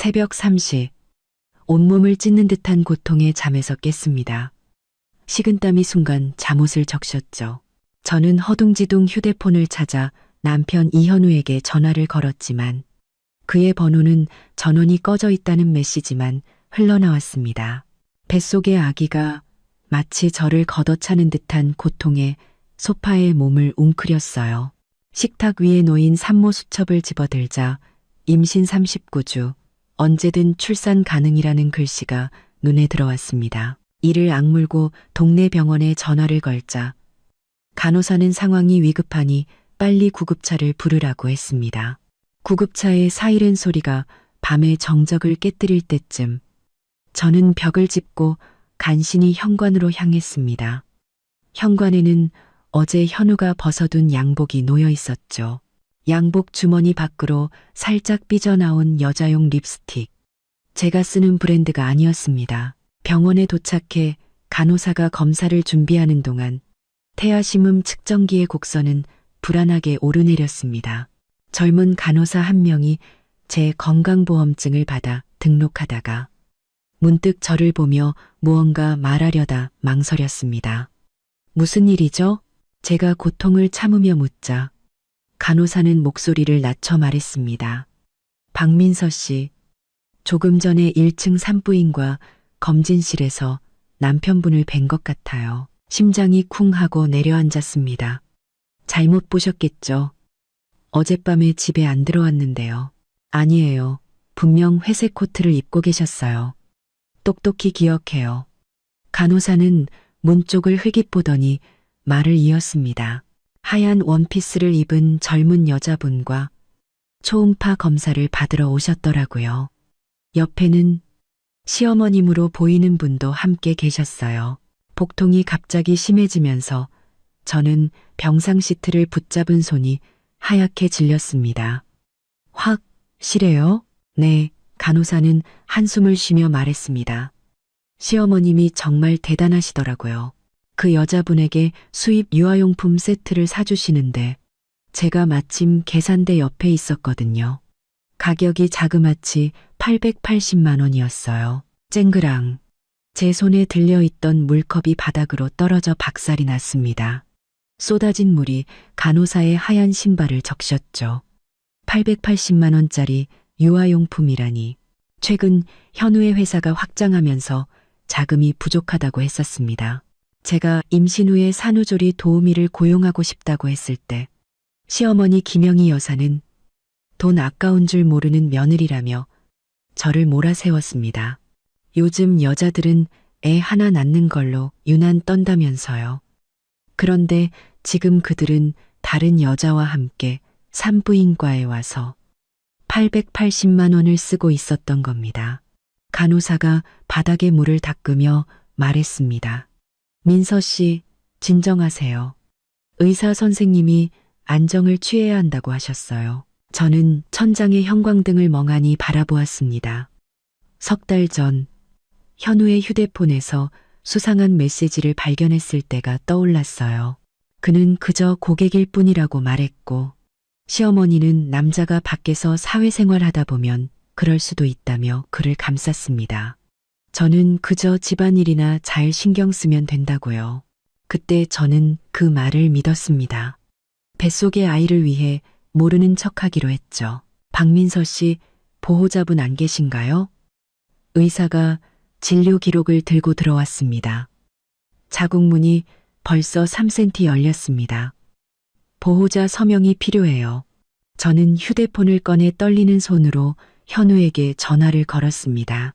새벽 3시, 온몸을 찢는 듯한 고통에 잠에서 깼습니다. 식은땀이 순간 잠옷을 적셨죠. 저는 허둥지둥 휴대폰을 찾아 남편 이현우에게 전화를 걸었지만 그의 번호는 전원이 꺼져 있다는 메시지만 흘러나왔습니다. 뱃속의 아기가 마치 저를 걷어차는 듯한 고통에 소파에 몸을 웅크렸어요. 식탁 위에 놓인 산모 수첩을 집어들자 임신 39주, 언제든 출산 가능이라는 글씨가 눈에 들어왔습니다. 이를 악물고 동네 병원에 전화를 걸자 간호사는 상황이 위급하니 빨리 구급차를 부르라고 했습니다. 구급차의 사이렌 소리가 밤의 정적을 깨뜨릴 때쯤 저는 벽을 짚고 간신히 현관으로 향했습니다. 현관에는 어제 현우가 벗어둔 양복이 놓여 있었죠. 양복 주머니 밖으로 살짝 삐져나온 여자용 립스틱. 제가 쓰는 브랜드가 아니었습니다. 병원에 도착해 간호사가 검사를 준비하는 동안 태아심음 측정기의 곡선은 불안하게 오르내렸습니다. 젊은 간호사 한 명이 제 건강보험증을 받아 등록하다가 문득 저를 보며 무언가 말하려다 망설였습니다. 무슨 일이죠? 제가 고통을 참으며 묻자 간호사는 목소리를 낮춰 말했습니다. 박민서 씨, 조금 전에 1층 산부인과 검진실에서 남편분을 뵌 것 같아요. 심장이 쿵 하고 내려앉았습니다. 잘못 보셨겠죠? 어젯밤에 집에 안 들어왔는데요. 아니에요. 분명 회색 코트를 입고 계셨어요. 똑똑히 기억해요. 간호사는 문 쪽을 흘깃 보더니 말을 이었습니다. 하얀 원피스를 입은 젊은 여자분과 초음파 검사를 받으러 오셨더라고요. 옆에는 시어머님으로 보이는 분도 함께 계셨어요. 복통이 갑자기 심해지면서 저는 병상 시트를 붙잡은 손이 하얗게 질렸습니다. 확실해요? 네, 간호사는 한숨을 쉬며 말했습니다. 시어머님이 정말 대단하시더라고요. 그 여자분에게 수입 유아용품 세트를 사주시는데 제가 마침 계산대 옆에 있었거든요. 가격이 자그마치 880만 원이었어요. 쨍그랑. 제 손에 들려있던 물컵이 바닥으로 떨어져 박살이 났습니다. 쏟아진 물이 간호사의 하얀 신발을 적셨죠. 880만 원짜리 유아용품이라니. 최근 현우의 회사가 확장하면서 자금이 부족하다고 했었습니다. 제가 임신 후에 산후조리 도우미를 고용하고 싶다고 했을 때 시어머니 김영희 여사는 돈 아까운 줄 모르는 며느리라며 저를 몰아세웠습니다. 요즘 여자들은 애 하나 낳는 걸로 유난 떤다면서요. 그런데 지금 그들은 다른 여자와 함께 산부인과에 와서 880만 원을 쓰고 있었던 겁니다. 간호사가 바닥에 물을 닦으며 말했습니다. 민서 씨, 진정하세요. 의사 선생님이 안정을 취해야 한다고 하셨어요. 저는 천장의 형광등을 멍하니 바라보았습니다. 석 달 전 현우의 휴대폰에서 수상한 메시지를 발견했을 때가 떠올랐어요. 그는 그저 고객일 뿐이라고 말했고 시어머니는 남자가 밖에서 사회생활하다 보면 그럴 수도 있다며 그를 감쌌습니다. 저는 그저 집안일이나 잘 신경 쓰면 된다고요. 그때 저는 그 말을 믿었습니다. 뱃속의 아이를 위해 모르는 척하기로 했죠. 박민서 씨, 보호자분 안 계신가요? 의사가 진료 기록을 들고 들어왔습니다. 자국문이 벌써 3cm 열렸습니다. 보호자 서명이 필요해요. 저는 휴대폰을 꺼내 떨리는 손으로 현우에게 전화를 걸었습니다.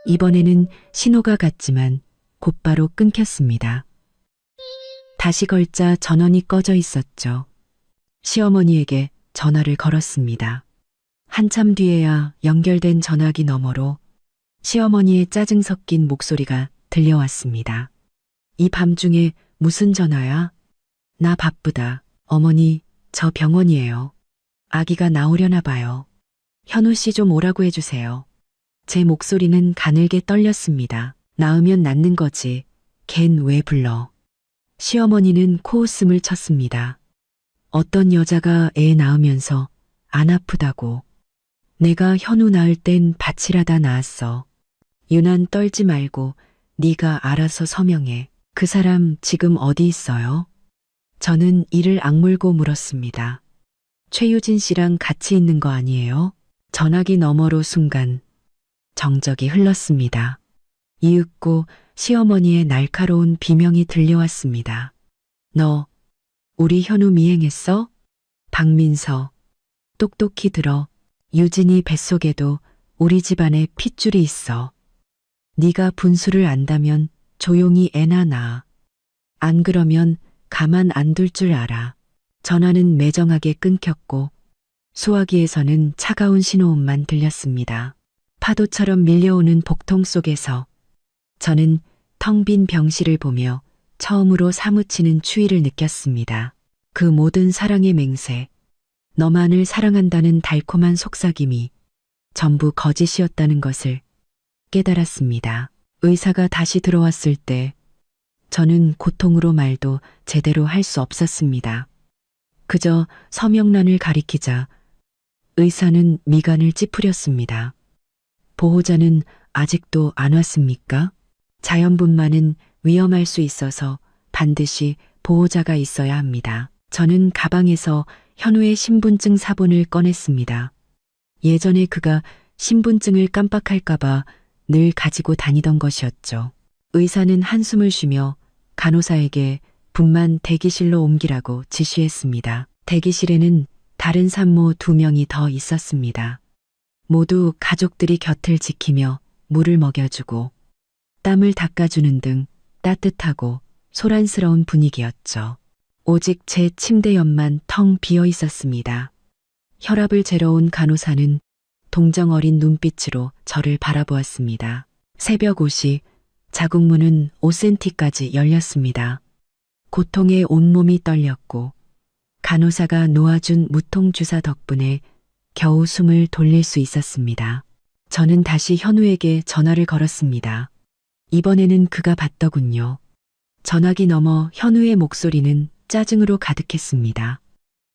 이번에는 신호가 갔지만 곧바로 끊겼습니다. 다시 걸자 전원이 꺼져 있었죠. 시어머니에게 전화를 걸었습니다. 한참 뒤에야 연결된 전화기 너머로 시어머니의 짜증 섞인 목소리가 들려왔습니다. 이 밤중에 무슨 전화야? 나 바쁘다. 어머니, 저 병원이에요. 아기가 나오려나 봐요. 현우 씨 좀 오라고 해주세요. 제 목소리는 가늘게 떨렸습니다. 낳으면 낳는 거지. 걘 왜 불러? 시어머니는 코웃음을 쳤습니다. 어떤 여자가 애 낳으면서 안 아프다고. 내가 현우 낳을 땐 바치라다 낳았어. 유난 떨지 말고 네가 알아서 서명해. 그 사람 지금 어디 있어요? 저는 이를 악물고 물었습니다. 최유진 씨랑 같이 있는 거 아니에요? 전화기 너머로 순간 정적이 흘렀습니다. 이윽고 시어머니의 날카로운 비명이 들려왔습니다. 너 우리 현우 미행했어? 박민서 똑똑히 들어. 유진이 뱃속에도 우리 집안에 핏줄이 있어. 네가 분수를 안다면 조용히 애나 낳아. 안 그러면 가만 안 둘 줄 알아. 전화는 매정하게 끊겼고 수화기에서는 차가운 신호음만 들렸습니다. 파도처럼 밀려오는 복통 속에서 저는 텅 빈 병실을 보며 처음으로 사무치는 추위를 느꼈습니다. 그 모든 사랑의 맹세, 너만을 사랑한다는 달콤한 속삭임이 전부 거짓이었다는 것을 깨달았습니다. 의사가 다시 들어왔을 때 저는 고통으로 말도 제대로 할 수 없었습니다. 그저 서명란을 가리키자 의사는 미간을 찌푸렸습니다. 보호자는 아직도 안 왔습니까? 자연분만은 위험할 수 있어서 반드시 보호자가 있어야 합니다. 저는 가방에서 현우의 신분증 사본을 꺼냈습니다. 예전에 그가 신분증을 깜빡할까봐 늘 가지고 다니던 것이었죠. 의사는 한숨을 쉬며 간호사에게 분만 대기실로 옮기라고 지시했습니다. 대기실에는 다른 산모 2명이 더 있었습니다. 모두 가족들이 곁을 지키며 물을 먹여주고 땀을 닦아주는 등 따뜻하고 소란스러운 분위기였죠. 오직 제 침대 옆만 텅 비어 있었습니다. 혈압을 재러 온 간호사는 동정 어린 눈빛으로 저를 바라보았습니다. 새벽 5시 자궁문은 5cm까지 열렸습니다. 고통에 온몸이 떨렸고 간호사가 놓아준 무통주사 덕분에 겨우 숨을 돌릴 수 있었습니다. 저는 다시 현우에게 전화를 걸었습니다. 이번에는 그가 받더군요. 전화기 너머 현우의 목소리는 짜증으로 가득했습니다.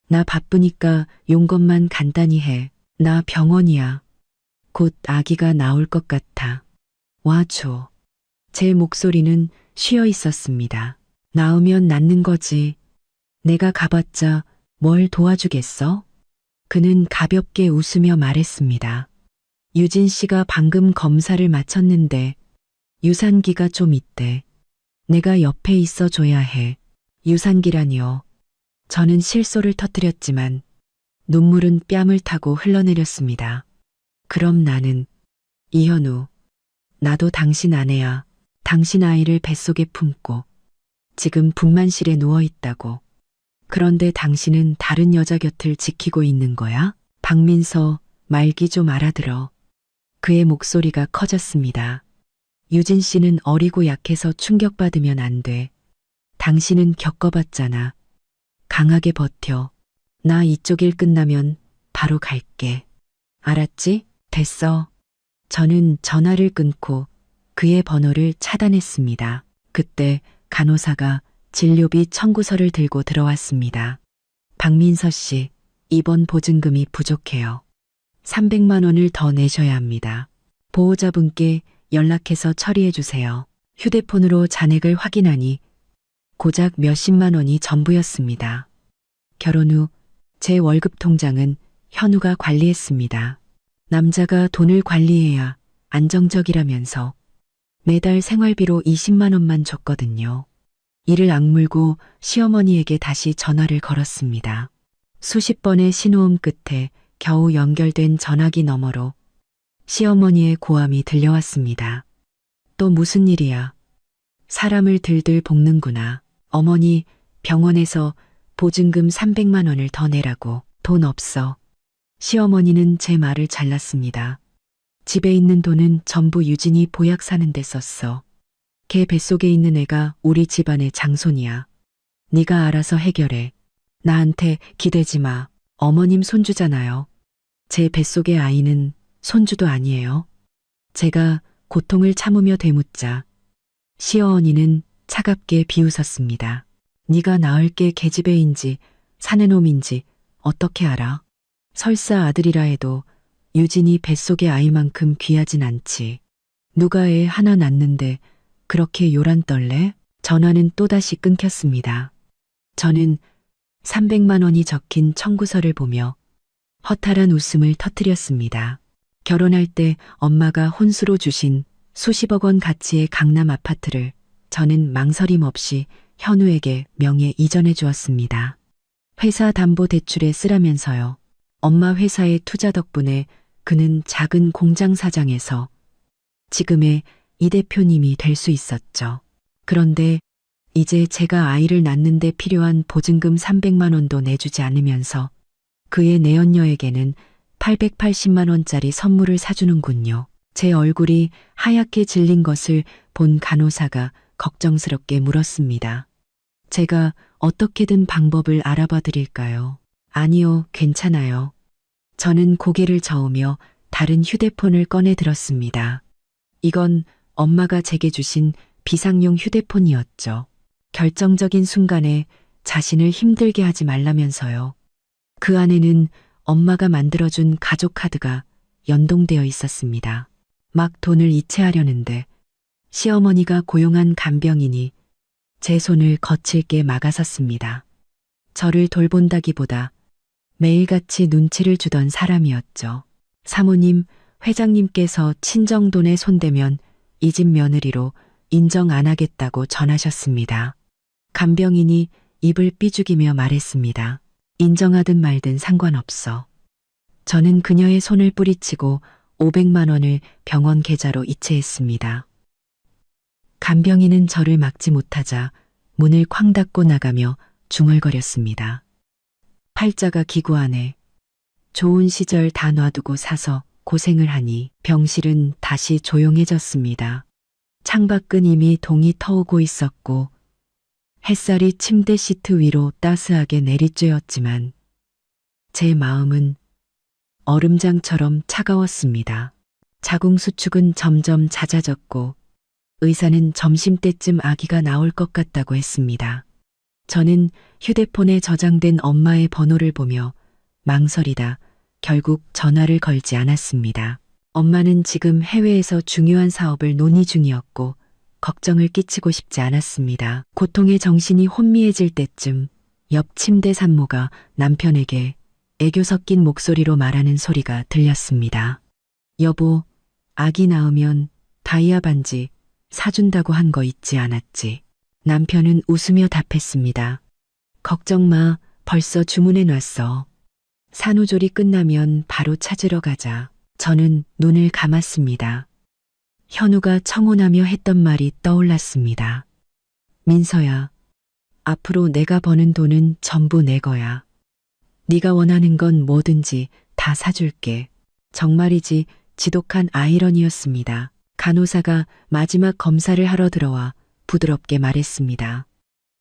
나 바쁘니까 용건만 간단히 해. 나 병원이야. 곧 아기가 나올 것 같아. 와줘. 제 목소리는 쉬어 있었습니다. 나으면 낫는 거지. 내가 가봤자 뭘 도와주겠어? 그는 가볍게 웃으며 말했습니다. 유진 씨가 방금 검사를 마쳤는데 유산기가 좀 있대. 내가 옆에 있어 줘야 해. 유산기라니요. 저는 실소를 터뜨렸지만 눈물은 뺨을 타고 흘러내렸습니다. 그럼 나는 이현우, 나도 당신 아내야. 당신 아이를 뱃속에 품고 지금 분만실에 누워 있다고. 그런데 당신은 다른 여자 곁을 지키고 있는 거야? 박민서, 말기 좀 알아들어. 그의 목소리가 커졌습니다. 유진 씨는 어리고 약해서 충격받으면 안 돼. 당신은 겪어봤잖아. 강하게 버텨. 나 이쪽 일 끝나면 바로 갈게. 알았지? 됐어. 저는 전화를 끊고 그의 번호를 차단했습니다. 그때 간호사가 진료비 청구서를 들고 들어왔습니다. 박민서 씨, 입원 보증금이 부족해요. 300만 원을 더 내셔야 합니다. 보호자분께 연락해서 처리해 주세요. 휴대폰으로 잔액을 확인하니 고작 몇십만 원이 전부였습니다. 결혼 후 제 월급 통장은 현우가 관리했습니다. 남자가 돈을 관리해야 안정적이라면서 매달 생활비로 20만 원만 줬거든요. 이를 악물고 시어머니에게 다시 전화를 걸었습니다. 수십 번의 신호음 끝에 겨우 연결된 전화기 너머로 시어머니의 고함이 들려왔습니다. 또 무슨 일이야? 사람을 들들 볶는구나. 어머니, 병원에서 보증금 300만 원을 더 내라고. 돈 없어. 시어머니는 제 말을 잘랐습니다. 집에 있는 돈은 전부 유진이 보약 사는 데 썼어. 걔 뱃속에 있는 애가 우리 집안의 장손이야. 네가 알아서 해결해. 나한테 기대지 마. 어머님 손주잖아요. 제 뱃속의 아이는 손주도 아니에요. 제가 고통을 참으며 되묻자 시어머니는 차갑게 비웃었습니다. 네가 낳을 게 계집애인지 사내 놈인지 어떻게 알아? 설사 아들이라 해도 유진이 뱃속의 아이만큼 귀하진 않지. 누가 애 하나 낳는데 그렇게 요란 떨래? 전화는 또다시 끊겼습니다. 저는 300만 원이 적힌 청구서를 보며 허탈한 웃음을 터뜨렸습니다. 결혼할 때 엄마가 혼수로 주신 수십억 원 가치의 강남 아파트를 저는 망설임 없이 현우에게 명예 이전해 주었습니다. 회사 담보 대출에 쓰라면서요. 엄마 회사의 투자 덕분에 그는 작은 공장 사장에서 지금의 이 대표님이 될 수 있었죠. 그런데 이제 제가 아이를 낳는데 필요한 보증금 300만 원도 내주지 않으면서 그의 내연녀에게는 880만 원짜리 선물을 사주는군요. 제 얼굴이 하얗게 질린 것을 본 간호사가 걱정스럽게 물었습니다. 제가 어떻게든 방법을 알아봐 드릴까요? 아니요, 괜찮아요. 저는 고개를 저으며 다른 휴대폰을 꺼내 들었습니다. 이건 엄마가 제게 주신 비상용 휴대폰이었죠. 결정적인 순간에 자신을 힘들게 하지 말라면서요. 그 안에는 엄마가 만들어준 가족 카드가 연동되어 있었습니다. 막 돈을 이체하려는데 시어머니가 고용한 간병인이 제 손을 거칠게 막아섰습니다. 저를 돌본다기보다 매일같이 눈치를 주던 사람이었죠. 사모님, 회장님께서 친정돈에 손대면 이 집 며느리로 인정 안 하겠다고 전하셨습니다. 간병인이 입을 삐죽이며 말했습니다. 인정하든 말든 상관없어. 저는 그녀의 손을 뿌리치고 500만 원을 병원 계좌로 이체했습니다. 간병인은 저를 막지 못하자 문을 쾅 닫고 나가며 중얼거렸습니다. 팔자가 기구하네. 좋은 시절 다 놔두고 사서 고생을 하니. 병실은 다시 조용해졌습니다. 창밖은 이미 동이 터오고 있었고 햇살이 침대 시트 위로 따스하게 내리쬐었지만 제 마음은 얼음장처럼 차가웠습니다. 자궁수축은 점점 잦아졌고 의사는 점심때쯤 아기가 나올 것 같다고 했습니다. 저는 휴대폰에 저장된 엄마의 번호를 보며 망설이다 결국 전화를 걸지 않았습니다. 엄마는 지금 해외에서 중요한 사업을 논의 중이었고 걱정을 끼치고 싶지 않았습니다. 고통의 정신이 혼미해질 때쯤 옆 침대 산모가 남편에게 애교 섞인 목소리로 말하는 소리가 들렸습니다. 여보, 아기 낳으면 다이아 반지 사준다고 한 거 잊지 않았지? 남편은 웃으며 답했습니다. 걱정 마, 벌써 주문해 놨어. 산후조리 끝나면 바로 찾으러 가자. 저는 눈을 감았습니다. 현우가 청혼하며 했던 말이 떠올랐습니다. 민서야, 앞으로 내가 버는 돈은 전부 내 거야. 네가 원하는 건 뭐든지 다 사줄게. 정말이지 지독한 아이러니였습니다. 간호사가 마지막 검사를 하러 들어와 부드럽게 말했습니다.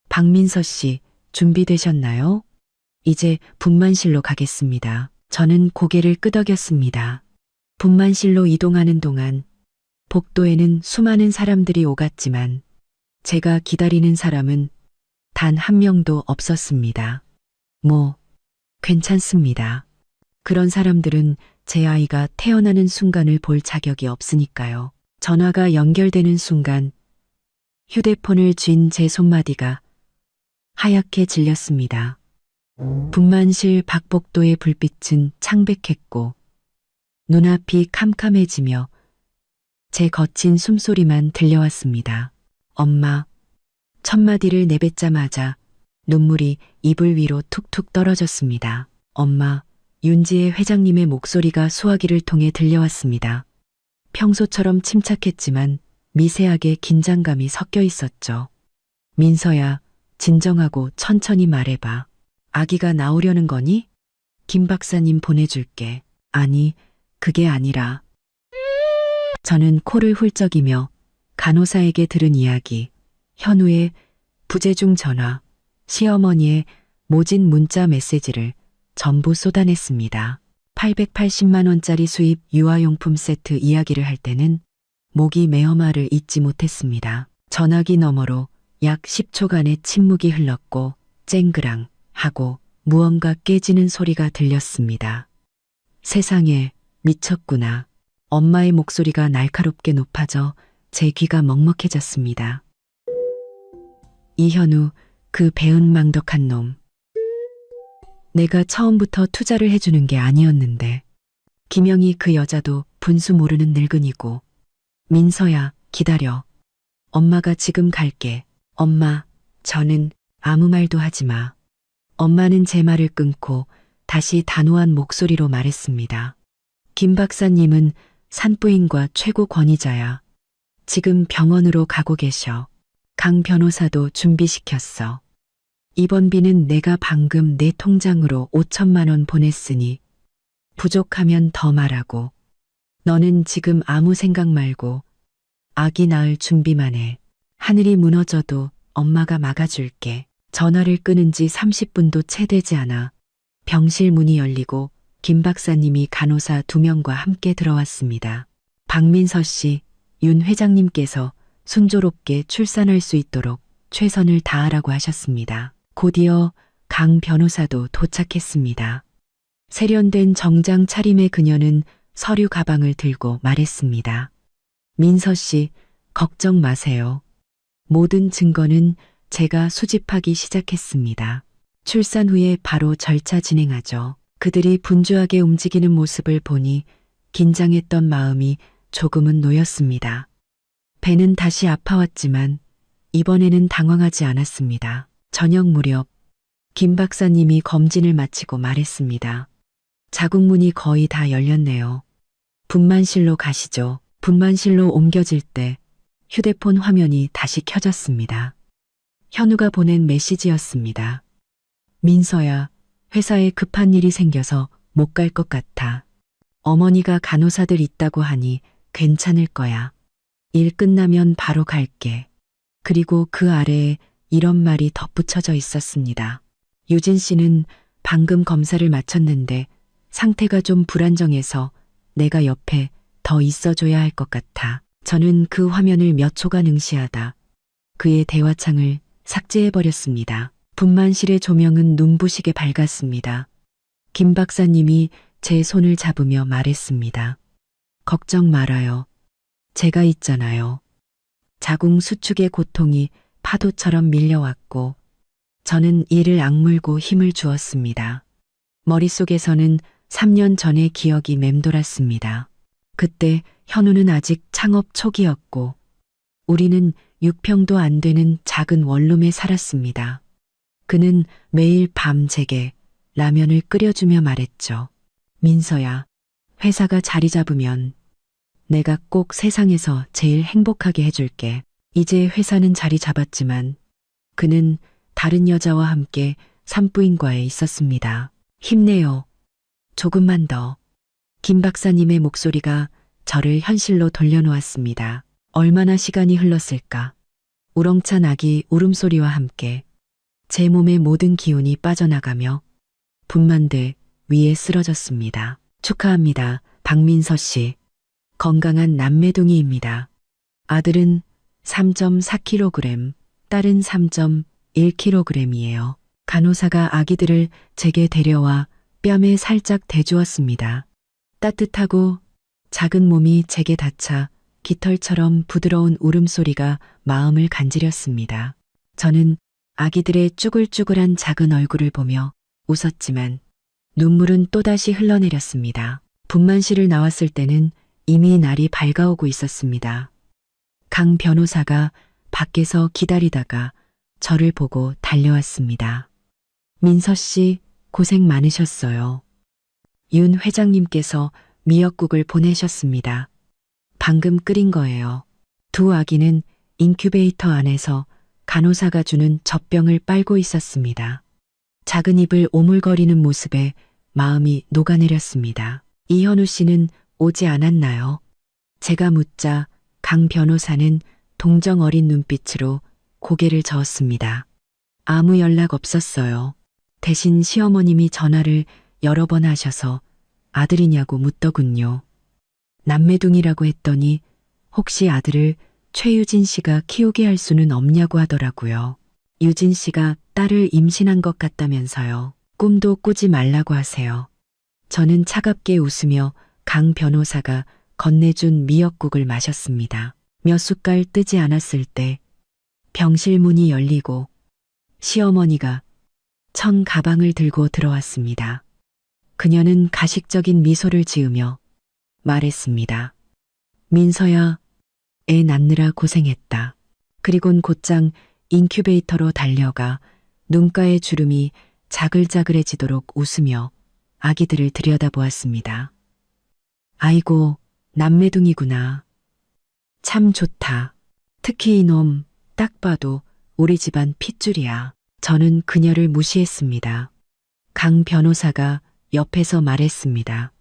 박민서 씨, 준비되셨나요? 이제 분만실로 가겠습니다. 저는 고개를 끄덕였습니다. 분만실로 이동하는 동안 복도에는 수많은 사람들이 오갔지만 제가 기다리는 사람은 단 한 명도 없었습니다. 뭐, 괜찮습니다. 그런 사람들은 제 아이가 태어나는 순간을 볼 자격이 없으니까요. 전화가 연결되는 순간 휴대폰을 쥔 제 손마디가 하얗게 질렸습니다. 분만실 박복도의 불빛은 창백했고 눈앞이 캄캄해지며 제 거친 숨소리만 들려왔습니다. 엄마. 첫마디를 내뱉자마자 눈물이 이불 위로 툭툭 떨어졌습니다. 엄마, 윤지혜 회장님의 목소리가 수화기를 통해 들려왔습니다. 평소처럼 침착했지만 미세하게 긴장감이 섞여 있었죠. 민서야, 진정하고 천천히 말해봐. 아기가 나오려는 거니? 김 박사님 보내줄게. 아니, 그게 아니라. 저는 코를 훌쩍이며 간호사에게 들은 이야기, 현우의 부재중 전화, 시어머니의 모진 문자 메시지를 전부 쏟아냈습니다. 880만 원짜리 수입 유아용품 세트 이야기를 할 때는 목이 메어 말을 잇지 못했습니다. 전화기 너머로 약 10초간의 침묵이 흘렀고 쨍그랑 하고 무언가 깨지는 소리가 들렸습니다. 세상에 미쳤구나. 엄마의 목소리가 날카롭게 높아져 제 귀가 먹먹해졌습니다. 이현우, 그 배은망덕한 놈. 내가 처음부터 투자를 해주는 게 아니었는데. 김영희 그 여자도 분수 모르는 늙은이고. 민서야, 기다려. 엄마가 지금 갈게. 엄마, 저는 아무 말도 하지 마. 엄마는 제 말을 끊고 다시 단호한 목소리로 말했습니다. 김 박사님은 산부인과 최고 권위자야. 지금 병원으로 가고 계셔. 강 변호사도 준비시켰어. 입원비는 내가 방금 내 통장으로 5천만 원 보냈으니 부족하면 더 말하고. 너는 지금 아무 생각 말고 아기 낳을 준비만 해. 하늘이 무너져도 엄마가 막아줄게. 전화를 끊은 지 30분도 채 되지 않아 병실 문이 열리고 김 박사님이 간호사 2명과 함께 들어왔습니다. 박민서 씨, 윤 회장님께서 순조롭게 출산할 수 있도록 최선을 다하라고 하셨습니다. 곧이어 강 변호사도 도착했습니다. 세련된 정장 차림의 그녀는 서류 가방을 들고 말했습니다. 민서 씨, 걱정 마세요. 모든 증거는 제가 수집하기 시작했습니다. 출산 후에 바로 절차 진행하죠. 그들이 분주하게 움직이는 모습을 보니 긴장했던 마음이 조금은 놓였습니다. 배는 다시 아파왔지만 이번에는 당황하지 않았습니다. 저녁 무렵 김 박사님이 검진을 마치고 말했습니다. 자궁문이 거의 다 열렸네요. 분만실로 가시죠. 분만실로 옮겨질 때 휴대폰 화면이 다시 켜졌습니다. 현우가 보낸 메시지였습니다. 민서야, 회사에 급한 일이 생겨서 못 갈 것 같아. 어머니가 간호사들 있다고 하니 괜찮을 거야. 일 끝나면 바로 갈게. 그리고 그 아래에 이런 말이 덧붙여져 있었습니다. 유진 씨는 방금 검사를 마쳤는데 상태가 좀 불안정해서 내가 옆에 더 있어줘야 할 것 같아. 저는 그 화면을 몇 초간 응시하다 그의 대화창을 삭제해버렸습니다. 분만실의 조명은 눈부시게 밝았습니다. 김 박사님이 제 손을 잡으며 말했습니다. 걱정 말아요. 제가 있잖아요. 자궁 수축의 고통이 파도처럼 밀려왔고 저는 이를 악물고 힘을 주었습니다. 머릿속에서는 3년 전의 기억이 맴돌았습니다. 그때 현우는 아직 창업 초기였고 우리는 6평도 안 되는 작은 원룸에 살았습니다. 그는 매일 밤 제게 라면을 끓여주며 말했죠. 민서야, 회사가 자리 잡으면 내가 꼭 세상에서 제일 행복하게 해줄게. 이제 회사는 자리 잡았지만 그는 다른 여자와 함께 산부인과에 있었습니다. 힘내요. 조금만 더. 김 박사님의 목소리가 저를 현실로 돌려놓았습니다. 얼마나 시간이 흘렀을까. 우렁찬 아기 울음소리와 함께 제 몸의 모든 기운이 빠져나가며 분만대 위에 쓰러졌습니다. 축하합니다. 박민서 씨. 건강한 남매둥이입니다. 아들은 3.4kg, 딸은 3.1kg이에요. 간호사가 아기들을 제게 데려와 뺨에 살짝 대주었습니다. 따뜻하고 작은 몸이 제게 닿자 깃털처럼 부드러운 울음소리가 마음을 간지렸습니다. 저는 아기들의 쭈글쭈글한 작은 얼굴을 보며 웃었지만 눈물은 또다시 흘러내렸습니다. 분만실을 나왔을 때는 이미 날이 밝아오고 있었습니다. 강 변호사가 밖에서 기다리다가 저를 보고 달려왔습니다. 민서 씨, 고생 많으셨어요. 윤 회장님께서 미역국을 보내셨습니다. 방금 끓인 거예요. 두 아기는 인큐베이터 안에서 간호사가 주는 젖병을 빨고 있었습니다. 작은 입을 오물거리는 모습에 마음이 녹아내렸습니다. 이현우 씨는 오지 않았나요? 제가 묻자 강 변호사는 동정 어린 눈빛으로 고개를 저었습니다. 아무 연락 없었어요. 대신 시어머님이 전화를 여러 번 하셔서 아들이냐고 묻더군요. 남매둥이라고 했더니 혹시 아들을 최유진 씨가 키우게 할 수는 없냐고 하더라고요. 유진 씨가 딸을 임신한 것 같다면서요. 꿈도 꾸지 말라고 하세요. 저는 차갑게 웃으며 강 변호사가 건네준 미역국을 마셨습니다. 몇 숟갈 뜨지 않았을 때 병실 문이 열리고 시어머니가 천 가방을 들고 들어왔습니다. 그녀는 가식적인 미소를 지으며 말했습니다. 민서야, 애 낳느라 고생했다. 그리곤 곧장 인큐베이터로 달려가 눈가의 주름이 자글자글해지도록 웃으며 아기들을 들여다보았습니다. 아이고, 남매둥이구나. 참 좋다. 특히 이놈, 딱 봐도 우리 집안 핏줄이야. 저는 그녀를 무시했습니다. 강 변호사가 옆에서 말했습니다.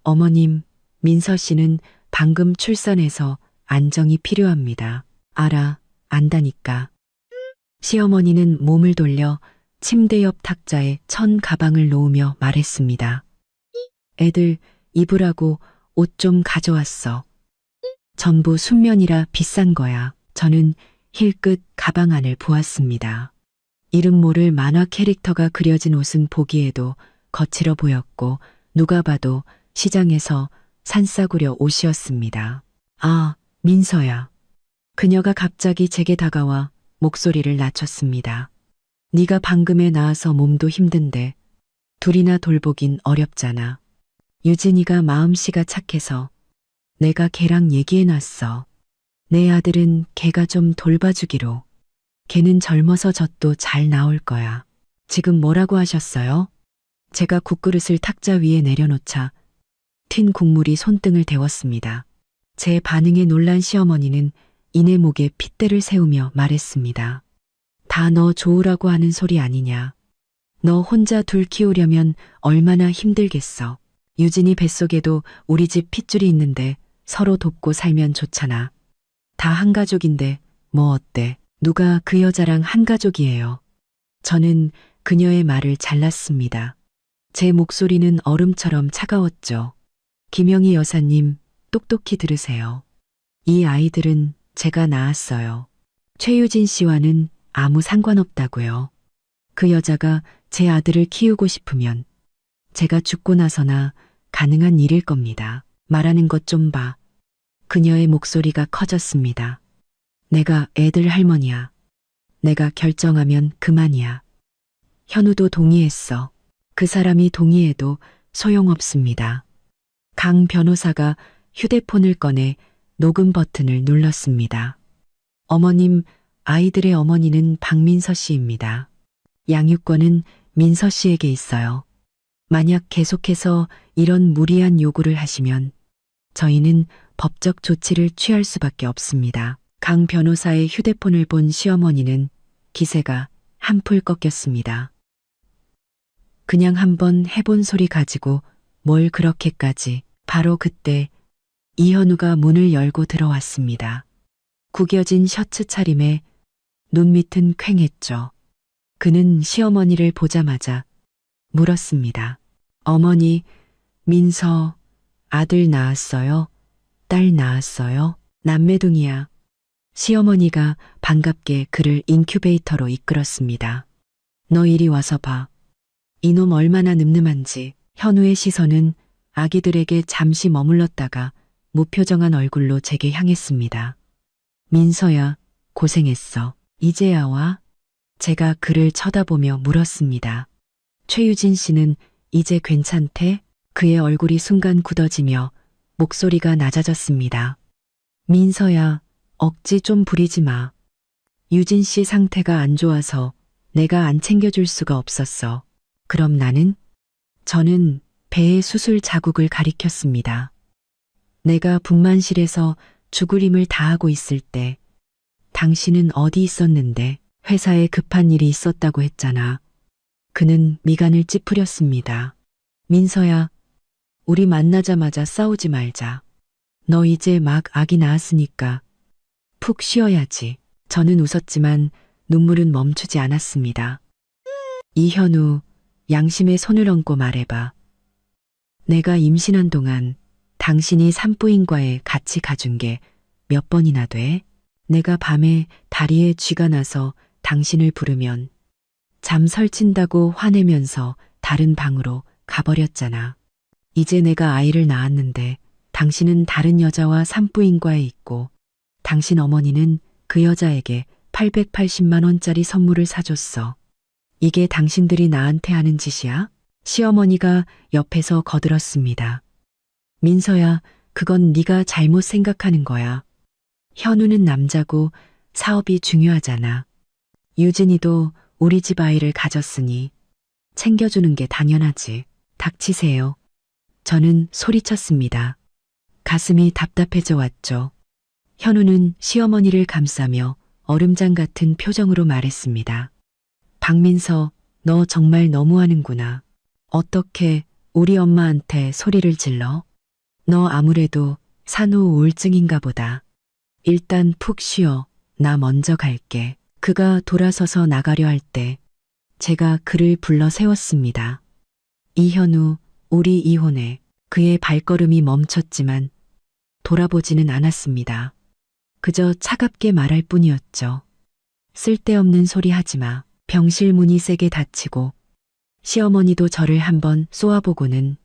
어머님, 민서 씨는 방금 출산해서 안정이 필요합니다. 알아, 안다니까. 시어머니는 몸을 돌려 침대 옆 탁자에 천 가방을 놓으며 말했습니다. 애들 입으라고 옷 좀 가져왔어. 전부 순면이라 비싼 거야. 저는 힐끗 가방 안을 보았습니다. 이름 모를 만화 캐릭터가 그려진 옷은 보기에도 거칠어 보였고 누가 봐도 시장에서 산싸구려 옷이었습니다. 아, 민서야. 그녀가 갑자기 제게 다가와 목소리를 낮췄습니다. 네가 방금에 나와서 몸도 힘든데 둘이나 돌보긴 어렵잖아. 유진이가 마음씨가 착해서 내가 걔랑 얘기해놨어. 내 아들은 걔가 좀 돌봐주기로. 걔는 젊어서 젖도 잘 나올 거야. 지금 뭐라고 하셨어요? 제가 국그릇을 탁자 위에 내려놓자 튄 국물이 손등을 데웠습니다. 제 반응에 놀란 시어머니는 이내 목에 핏대를 세우며 말했습니다. 다 너 좋으라고 하는 소리 아니냐. 너 혼자 둘 키우려면 얼마나 힘들겠어. 유진이 뱃속에도 우리 집 핏줄이 있는데 서로 돕고 살면 좋잖아. 다 한 가족인데 뭐 어때? 누가 그 여자랑 한 가족이에요. 저는 그녀의 말을 잘랐습니다. 제 목소리는 얼음처럼 차가웠죠. 김영희 여사님, 똑똑히 들으세요. 이 아이들은 제가 낳았어요. 최유진 씨와는 아무 상관없다고요. 그 여자가 제 아들을 키우고 싶으면 제가 죽고 나서나 가능한 일일 겁니다. 말하는 것 좀 봐. 그녀의 목소리가 커졌습니다. 내가 애들 할머니야. 내가 결정하면 그만이야. 현우도 동의했어. 그 사람이 동의해도 소용없습니다. 강 변호사가 휴대폰을 꺼내 녹음 버튼을 눌렀습니다. 어머님, 아이들의 어머니는 박민서 씨입니다. 양육권은 민서 씨에게 있어요. 만약 계속해서 이런 무리한 요구를 하시면 저희는 법적 조치를 취할 수밖에 없습니다. 강 변호사의 휴대폰을 본 시어머니는 기세가 한풀 꺾였습니다. 그냥 한번 해본 소리 가지고 뭘 그렇게까지. 바로 그때 이현우가 문을 열고 들어왔습니다. 구겨진 셔츠 차림에 눈밑은 퀭했죠. 그는 시어머니를 보자마자 물었습니다. 어머니, 민서 아들 낳았어요? 딸 낳았어요? 남매둥이야. 시어머니가 반갑게 그를 인큐베이터로 이끌었습니다. 너 이리 와서 봐. 이놈 얼마나 늠름한지. 현우의 시선은 아기들에게 잠시 머물렀다가 무표정한 얼굴로 제게 향했습니다. 민서야, 고생했어. 이제야 와? 제가 그를 쳐다보며 물었습니다. 최유진 씨는 이제 괜찮대? 그의 얼굴이 순간 굳어지며 목소리가 낮아졌습니다. 민서야, 억지 좀 부리지 마. 유진 씨 상태가 안 좋아서 내가 안 챙겨줄 수가 없었어. 그럼 나는? 저는 배에 수술 자국을 가리켰습니다. 내가 분만실에서 죽을 힘을 다하고 있을 때 당신은 어디 있었는데? 회사에 급한 일이 있었다고 했잖아. 그는 미간을 찌푸렸습니다. 민서야, 우리 만나자마자 싸우지 말자. 너 이제 막 아기 낳았으니까 푹 쉬어야지. 저는 웃었지만 눈물은 멈추지 않았습니다. 이현우, 양심의 손을 얹고 말해봐. 내가 임신한 동안 당신이 산부인과에 같이 가준 게 몇 번이나 돼? 내가 밤에 다리에 쥐가 나서 당신을 부르면 잠 설친다고 화내면서 다른 방으로 가버렸잖아. 이제 내가 아이를 낳았는데 당신은 다른 여자와 산부인과에 있고 당신 어머니는 그 여자에게 880만 원짜리 선물을 사줬어. 이게 당신들이 나한테 하는 짓이야? 시어머니가 옆에서 거들었습니다. 민서야, 그건 네가 잘못 생각하는 거야. 현우는 남자고 사업이 중요하잖아. 유진이도 우리 집 아이를 가졌으니 챙겨주는 게 당연하지. 닥치세요. 저는 소리쳤습니다. 가슴이 답답해져 왔죠. 현우는 시어머니를 감싸며 얼음장 같은 표정으로 말했습니다. 박민서, 너 정말 너무하는구나. 어떻게 우리 엄마한테 소리를 질러? 너 아무래도 산후 우울증인가 보다. 일단 푹 쉬어. 나 먼저 갈게. 그가 돌아서서 나가려 할 때 제가 그를 불러 세웠습니다. 이현우, 우리 이혼해. 그의 발걸음이 멈췄지만 돌아보지는 않았습니다. 그저 차갑게 말할 뿐이었죠. 쓸데없는 소리 하지 마. 병실 문이 세게 닫히고 시어머니도 저를 한번 쏘아보고는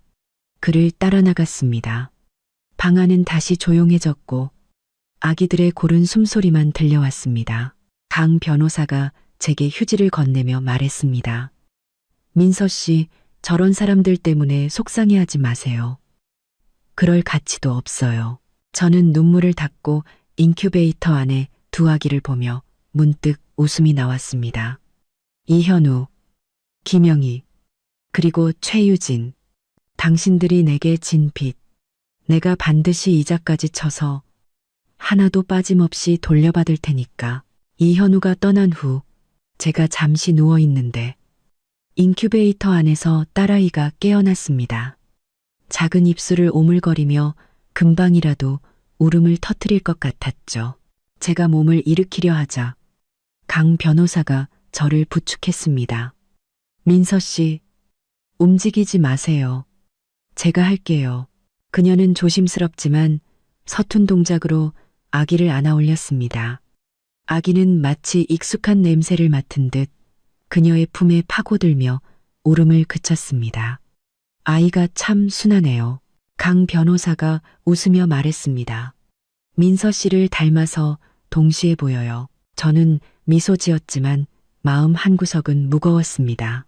그를 따라 나갔습니다. 방 안은 다시 조용해졌고 아기들의 고른 숨소리만 들려왔습니다. 강 변호사가 제게 휴지를 건네며 말했습니다. 민서 씨, 저런 사람들 때문에 속상해하지 마세요. 그럴 가치도 없어요. 저는 눈물을 닦고 인큐베이터 안에 두 아기를 보며 문득 웃음이 나왔습니다. 이현우, 김영희, 그리고 최유진. 당신들이 내게 진 빚. 내가 반드시 이자까지 쳐서 하나도 빠짐없이 돌려받을 테니까. 이현우가 떠난 후 제가 잠시 누워 있는데 인큐베이터 안에서 딸아이가 깨어났습니다. 작은 입술을 오물거리며 금방이라도 울음을 터뜨릴 것 같았죠. 제가 몸을 일으키려 하자 강 변호사가 저를 부축했습니다. 민서 씨, 움직이지 마세요. 제가 할게요. 그녀는 조심스럽지만 서툰 동작으로 아기를 안아 올렸습니다. 아기는 마치 익숙한 냄새를 맡은 듯 그녀의 품에 파고들며 울음을 그쳤습니다. 아이가 참 순하네요. 강 변호사가 웃으며 말했습니다. 민서 씨를 닮아서 동시에 보여요. 저는 미소 지었지만 마음 한구석은 무거웠습니다.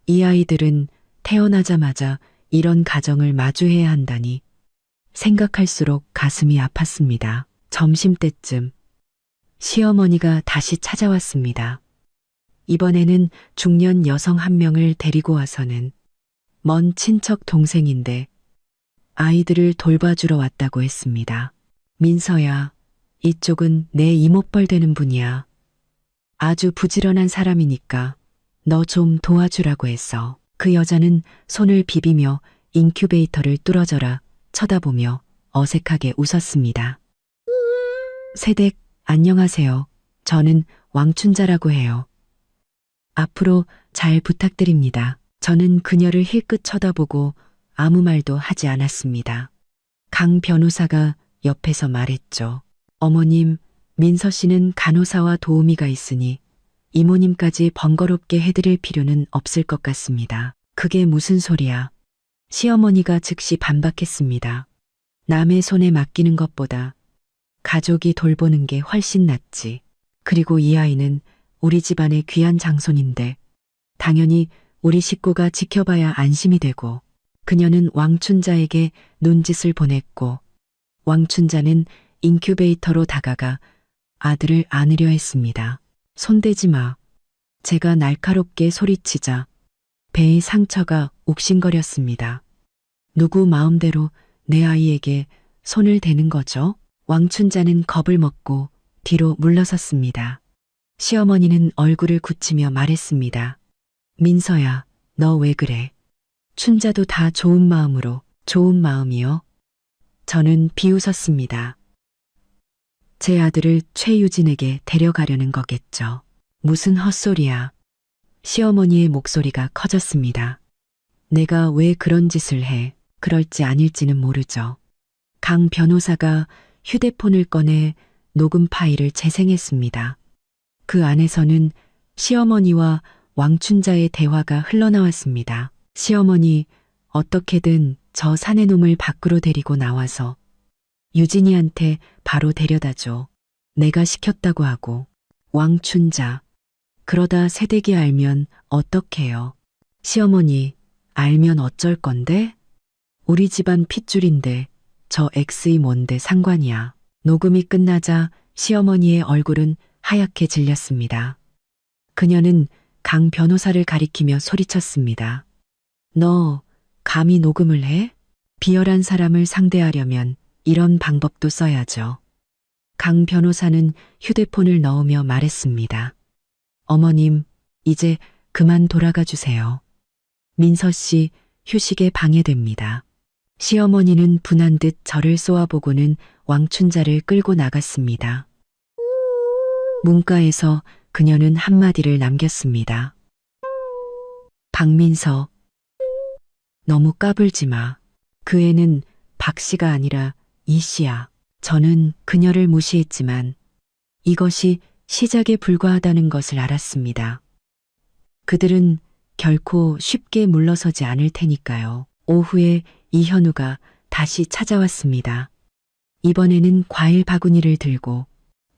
이 아이들은 태어나자마자 이런 가정을 마주해야 한다니 생각할수록 가슴이 아팠습니다. 점심때쯤 시어머니가 다시 찾아왔습니다. 이번에는 중년 여성 한 명을 데리고 와서는 먼 친척 동생인데 아이들을 돌봐주러 왔다고 했습니다. 민서야, 이쪽은 내 이모뻘 되는 분이야. 아주 부지런한 사람이니까 너 좀 도와주라고 했어. 그 여자는 손을 비비며 인큐베이터를 뚫어져라 쳐다보며 어색하게 웃었습니다. 세댁, 안녕하세요. 저는 왕춘자라고 해요. 앞으로 잘 부탁드립니다. 저는 그녀를 힐끗 쳐다보고 아무 말도 하지 않았습니다. 강 변호사가 옆에서 말했죠. 어머님, 민서 씨는 간호사와 도우미가 있으니 이모님까지 번거롭게 해드릴 필요는 없을 것 같습니다. 그게 무슨 소리야? 시어머니가 즉시 반박했습니다. 남의 손에 맡기는 것보다 가족이 돌보는 게 훨씬 낫지. 그리고 이 아이는 우리 집안의 귀한 장손인데 당연히 우리 식구가 지켜봐야 안심이 되고 그녀는 왕춘자에게 눈짓을 보냈고 왕춘자는 인큐베이터로 다가가 아들을 안으려 했습니다. 손대지 마. 제가 날카롭게 소리치자 배의 상처가 옥신거렸습니다. 누구 마음대로 내 아이에게 손을 대는 거죠? 왕춘자는 겁을 먹고 뒤로 물러섰습니다. 시어머니는 얼굴을 굳히며 말했습니다. 민서야, 너 왜 그래? 춘자도 다 좋은 마음으로. 좋은 마음이요? 저는 비웃었습니다. 제 아들을 최유진에게 데려가려는 거겠죠. 무슨 헛소리야. 시어머니의 목소리가 커졌습니다. 내가 왜 그런 짓을 해? 그럴지 아닐지는 모르죠. 강 변호사가 휴대폰을 꺼내 녹음 파일을 재생했습니다. 그 안에서는 시어머니와 왕춘자의 대화가 흘러나왔습니다. 시어머니, 어떻게든 저 사내놈을 밖으로 데리고 나와서 유진이한테 바로 데려다줘. 내가 시켰다고 하고. 왕춘자. 그러다 새댁이 알면 어떡해요. 시어머니, 알면 어쩔 건데? 우리 집안 핏줄인데 저 X이 뭔데 상관이야. 녹음이 끝나자 시어머니의 얼굴은 하얗게 질렸습니다. 그녀는 강 변호사를 가리키며 소리쳤습니다. 너 감히 녹음을 해? 비열한 사람을 상대하려면 이런 방법도 써야죠. 강 변호사는 휴대폰을 넣으며 말했습니다. 어머님, 이제 그만 돌아가 주세요. 민서 씨 휴식에 방해됩니다. 시어머니는 분한 듯 저를 쏘아보고는 왕춘자를 끌고 나갔습니다. 문가에서 그녀는 한마디를 남겼습니다. 박민서, 너무 까불지 마. 그 애는 박 씨가 아니라 이 씨야. 저는 그녀를 무시했지만 이것이 시작에 불과하다는 것을 알았습니다. 그들은 결코 쉽게 물러서지 않을 테니까요. 오후에 이현우가 다시 찾아왔습니다. 이번에는 과일 바구니를 들고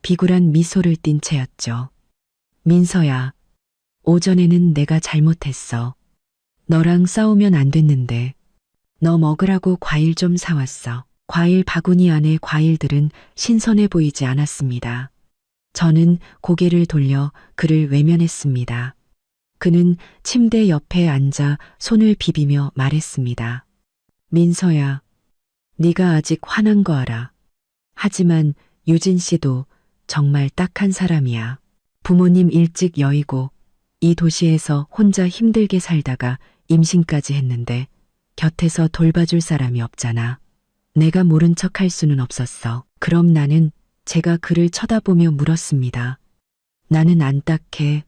비굴한 미소를 띤 채였죠. 민서야, 오전에는 내가 잘못했어. 너랑 싸우면 안 됐는데 너 먹으라고 과일 좀 사왔어. 과일 바구니 안의 과일들은 신선해 보이지 않았습니다. 저는 고개를 돌려 그를 외면했습니다. 그는 침대 옆에 앉아 손을 비비며 말했습니다. 민서야, 네가 아직 화난 거 알아. 하지만 유진 씨도 정말 딱한 사람이야. 부모님 일찍 여의고 이 도시에서 혼자 힘들게 살다가 임신까지 했는데 곁에서 돌봐줄 사람이 없잖아. 내가 모른 척 할 수는 없었어. 그럼 나는 제가 그를 쳐다보며 물었습니다. 나는 안 딱해.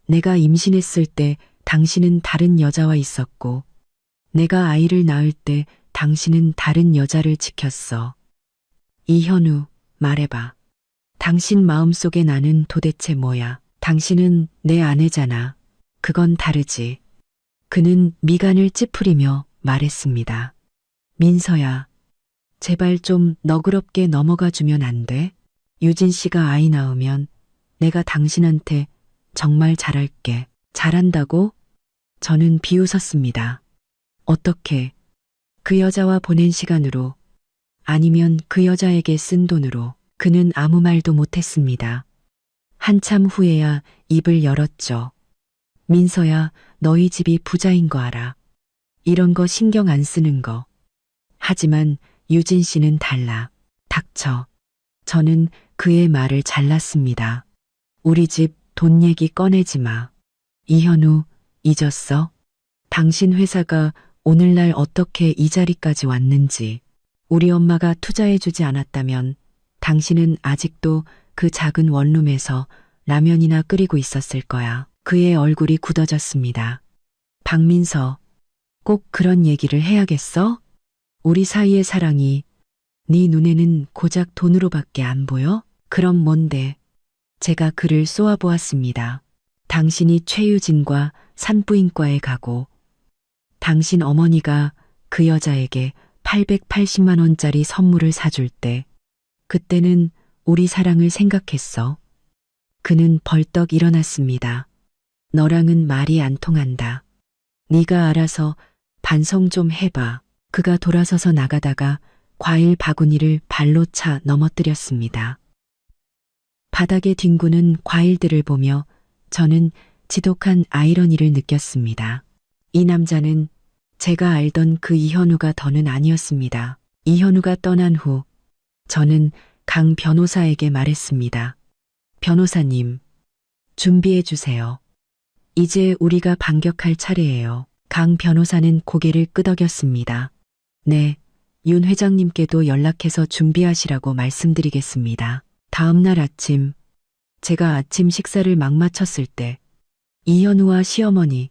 내가 임신했을 때 당신은 다른 여자와 있었고 내가 아이를 낳을 때 당신은 다른 여자를 지켰어. 이현우, 말해봐. 당신 마음속에 나는 도대체 뭐야? 당신은 내 아내잖아. 그건 다르지. 그는 미간을 찌푸리며 말했습니다. 민서야, 제발 좀 너그럽게 넘어가 주면 안 돼? 유진 씨가 아이 낳으면 내가 당신한테 정말 잘할게. 잘한다고? 저는 비웃었습니다. 어떻게? 그 여자와 보낸 시간으로, 아니면 그 여자에게 쓴 돈으로. 그는 아무 말도 못했습니다. 한참 후에야 입을 열었죠. 민서야, 너희 집이 부자인 거 알아. 이런 거 신경 안 쓰는 거. 하지만 유진 씨는 달라. 닥쳐. 저는 그의 말을 잘랐습니다. 우리 집 돈 얘기 꺼내지 마. 이현우, 잊었어? 당신 회사가 오늘날 어떻게 이 자리까지 왔는지. 우리 엄마가 투자해주지 않았다면 당신은 아직도 그 작은 원룸에서 라면이나 끓이고 있었을 거야. 그의 얼굴이 굳어졌습니다. 박민서, 꼭 그런 얘기를 해야겠어? 우리 사이의 사랑이 네 눈에는 고작 돈으로밖에 안 보여? 그럼 뭔데? 제가 그를 쏘아보았습니다. 당신이 최유진과 산부인과에 가고 당신 어머니가 그 여자에게 880만 원짜리 선물을 사줄 때 그때는 우리 사랑을 생각했어. 그는 벌떡 일어났습니다. 너랑은 말이 안 통한다. 네가 알아서 반성 좀 해봐. 그가 돌아서서 나가다가 과일 바구니를 발로 차 넘어뜨렸습니다. 바닥에 뒹구는 과일들을 보며 저는 지독한 아이러니를 느꼈습니다. 이 남자는 제가 알던 그 이현우가 더는 아니었습니다. 이현우가 떠난 후 저는 강 변호사에게 말했습니다. 변호사님, 준비해 주세요. 이제 우리가 반격할 차례예요. 강 변호사는 고개를 끄덕였습니다. 네, 윤 회장님께도 연락해서 준비하시라고 말씀드리겠습니다. 다음 날 아침, 제가 아침 식사를 막 마쳤을 때 이현우와 시어머니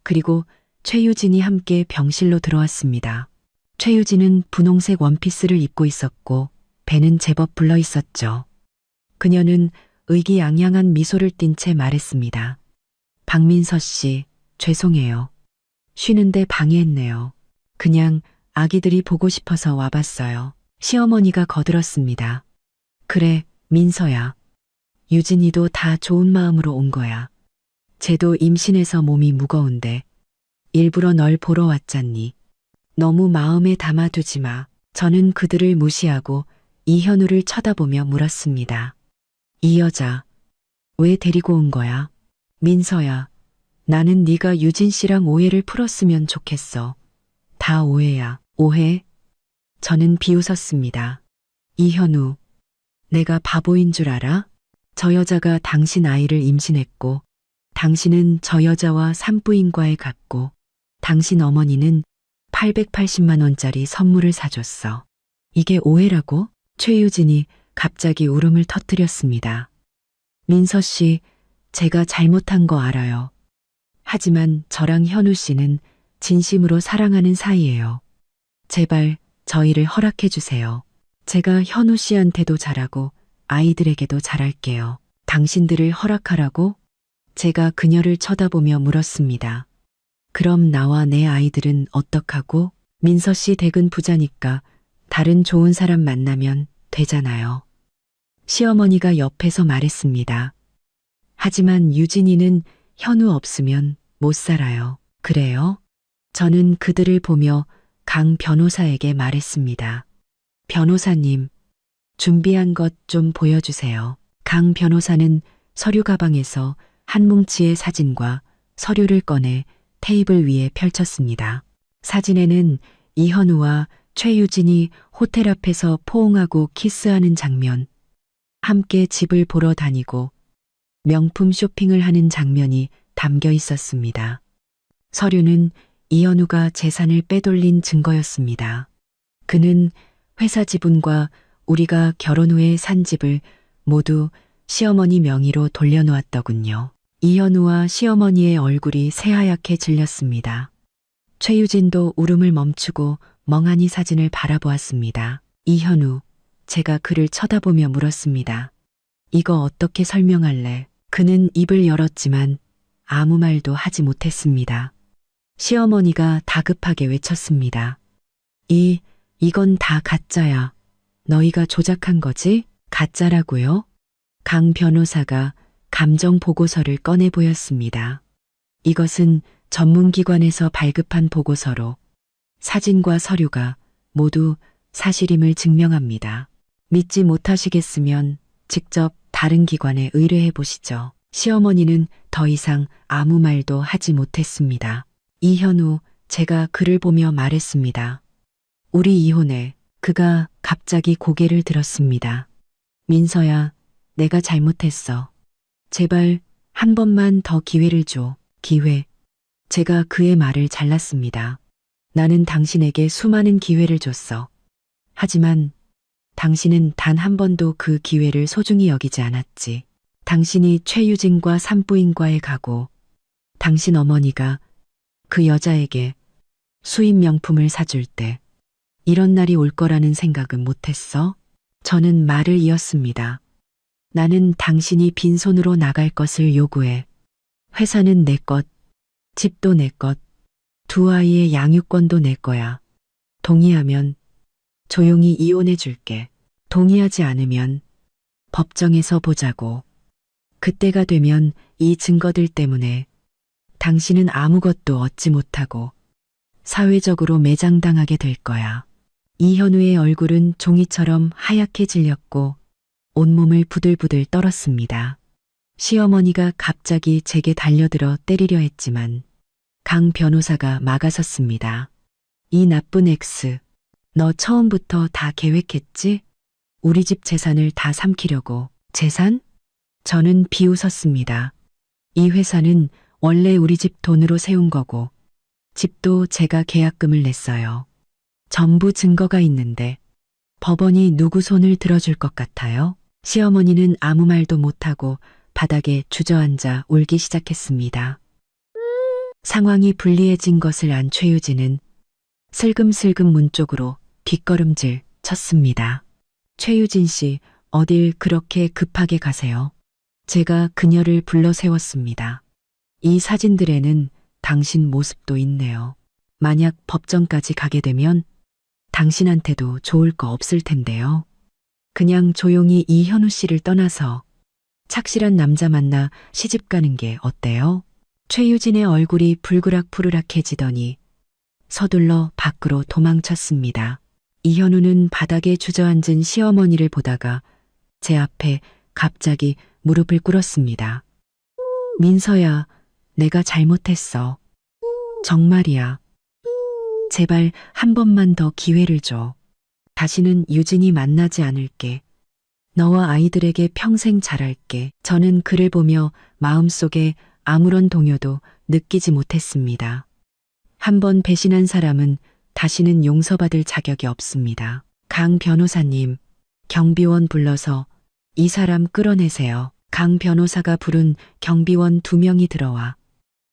그리고 최유진이 함께 병실로 들어왔습니다. 최유진은 분홍색 원피스를 입고 있었고 배는 제법 불러 있었죠. 그녀는 의기양양한 미소를 띤 채 말했습니다. 박민서 씨, 죄송해요. 쉬는데 방해했네요. 그냥 아기들이 보고 싶어서 와봤어요. 시어머니가 거들었습니다. 그래, 민서야. 유진이도 다 좋은 마음으로 온 거야. 쟤도 임신해서 몸이 무거운데 일부러 널 보러 왔잖니. 너무 마음에 담아두지 마. 저는 그들을 무시하고 이현우를 쳐다보며 물었습니다. 이 여자 왜 데리고 온 거야? 민서야, 나는 네가 유진 씨랑 오해를 풀었으면 좋겠어. 다 오해야. 오해? 저는 비웃었습니다. 이현우, 내가 바보인 줄 알아? 저 여자가 당신 아이를 임신했고, 당신은 저 여자와 산부인과에 갔고, 당신 어머니는 880만 원짜리 선물을 사줬어. 이게 오해라고? 최유진이 갑자기 울음을 터뜨렸습니다. 민서 씨, 제가 잘못한 거 알아요. 하지만 저랑 현우 씨는 진심으로 사랑하는 사이예요. 제발 저희를 허락해 주세요. 제가 현우 씨한테도 잘하고 아이들에게도 잘할게요. 당신들을 허락하라고? 제가 그녀를 쳐다보며 물었습니다. 그럼 나와 내 아이들은 어떡하고? 민서 씨 댁은 부자니까 다른 좋은 사람 만나면 되잖아요. 시어머니가 옆에서 말했습니다. 하지만 유진이는 현우 없으면 못 살아요. 그래요? 저는 그들을 보며 강 변호사에게 말했습니다. 변호사님, 준비한 것 좀 보여주세요. 강 변호사는 서류 가방에서 한 뭉치의 사진과 서류를 꺼내 테이블 위에 펼쳤습니다. 사진에는 이현우와 최유진이 호텔 앞에서 포옹하고 키스하는 장면, 함께 집을 보러 다니고 명품 쇼핑을 하는 장면이 담겨 있었습니다. 서류는 이현우가 재산을 빼돌린 증거였습니다. 그는 회사 지분과 우리가 결혼 후에 산 집을 모두 시어머니 명의로 돌려놓았더군요. 이현우와 시어머니의 얼굴이 새하얗게 질렸습니다. 최유진도 울음을 멈추고 멍하니 사진을 바라보았습니다. 이현우, 제가 그를 쳐다보며 물었습니다. 이거 어떻게 설명할래? 그는 입을 열었지만 아무 말도 하지 못했습니다. 시어머니가 다급하게 외쳤습니다. 이건 다 가짜야. 너희가 조작한 거지? 가짜라고요? 강 변호사가 감정 보고서를 꺼내 보였습니다. 이것은 전문기관에서 발급한 보고서로 사진과 서류가 모두 사실임을 증명합니다. 믿지 못하시겠으면 직접 다른 기관에 의뢰해 보시죠. 시어머니는 더 이상 아무 말도 하지 못했습니다. 이현우, 제가 그를 보며 말했습니다. 우리 이혼해. 그가 갑자기 고개를 들었습니다. 민서야, 내가 잘못했어. 제발 한 번만 더 기회를 줘. 기회. 제가 그의 말을 잘랐습니다. 나는 당신에게 수많은 기회를 줬어. 하지만 당신은 단 한 번도 그 기회를 소중히 여기지 않았지. 당신이 최유진과 산부인과에 가고 당신 어머니가 그 여자에게 수입 명품을 사줄 때 이런 날이 올 거라는 생각은 못했어? 저는 말을 이었습니다. 나는 당신이 빈손으로 나갈 것을 요구해. 회사는 내 것, 집도 내 것, 두 아이의 양육권도 내 거야. 동의하면 조용히 이혼해 줄게. 동의하지 않으면 법정에서 보자고. 그때가 되면 이 증거들 때문에 당신은 아무것도 얻지 못하고 사회적으로 매장당하게 될 거야. 이현우의 얼굴은 종이처럼 하얗게 질렸고 온몸을 부들부들 떨었습니다. 시어머니가 갑자기 제게 달려들어 때리려 했지만 강 변호사가 막아섰습니다. 이 나쁜 X, 너 처음부터 다 계획했지? 우리 집 재산을 다 삼키려고. 재산? 저는 비웃었습니다. 이 회사는 원래 우리 집 돈으로 세운 거고 집도 제가 계약금을 냈어요. 전부 증거가 있는데 법원이 누구 손을 들어줄 것 같아요? 시어머니는 아무 말도 못하고 바닥에 주저앉아 울기 시작했습니다. 상황이 불리해진 것을 안 최유진은 슬금슬금 문 쪽으로 뒷걸음질 쳤습니다. 최유진 씨, 어딜 그렇게 급하게 가세요? 제가 그녀를 불러 세웠습니다. 이 사진들에는 당신 모습도 있네요. 만약 법정까지 가게 되면 당신한테도 좋을 거 없을 텐데요. 그냥 조용히 이현우 씨를 떠나서 착실한 남자 만나 시집 가는 게 어때요? 최유진의 얼굴이 불그락푸르락해지더니 서둘러 밖으로 도망쳤습니다. 이현우는 바닥에 주저앉은 시어머니를 보다가 제 앞에 갑자기 무릎을 꿇었습니다. 민서야, 내가 잘못했어. 정말이야. 제발 한 번만 더 기회를 줘. 다시는 유진이 만나지 않을게. 너와 아이들에게 평생 잘할게. 저는 그를 보며 마음속에 아무런 동요도 느끼지 못했습니다. 한 번 배신한 사람은 다시는 용서받을 자격이 없습니다. 강 변호사님, 경비원 불러서 이 사람 끌어내세요. 강 변호사가 부른 경비원 2명이 들어와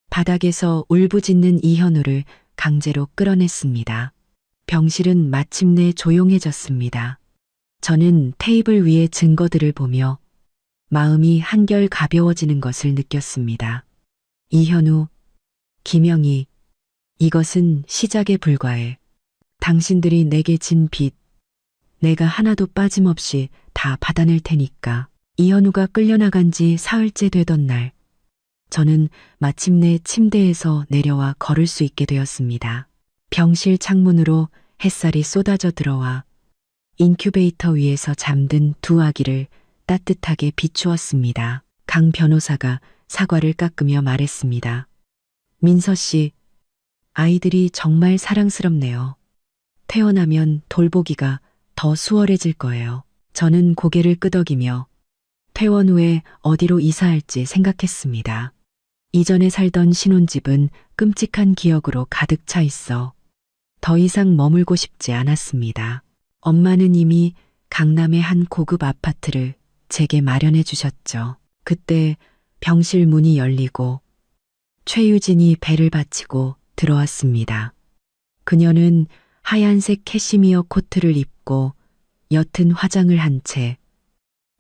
바닥에서 울부짖는 이현우를 강제로 끌어냈습니다. 병실은 마침내 조용해졌습니다. 저는 테이블 위의 증거들을 보며 마음이 한결 가벼워지는 것을 느꼈습니다. 이현우, 김영희, 이것은 시작에 불과해. 당신들이 내게 진 빚, 내가 하나도 빠짐없이 다 받아낼 테니까. 이현우가 끌려나간 지 사흘째 되던 날, 저는 마침내 침대에서 내려와 걸을 수 있게 되었습니다. 병실 창문으로 햇살이 쏟아져 들어와 인큐베이터 위에서 잠든 2 아기를 따뜻하게 비추었습니다. 강 변호사가 사과를 깎으며 말했습니다. 민서 씨, 아이들이 정말 사랑스럽네요. 퇴원하면 돌보기가 더 수월해질 거예요. 저는 고개를 끄덕이며 퇴원 후에 어디로 이사할지 생각했습니다. 이전에 살던 신혼집은 끔찍한 기억으로 가득 차 있어 더 이상 머물고 싶지 않았습니다. 엄마는 이미 강남의 한 고급 아파트를 제게 마련해 주셨죠. 그때 병실 문이 열리고 최유진이 배를 받치고 들어왔습니다. 그녀는 하얀색 캐시미어 코트를 입고 옅은 화장을 한 채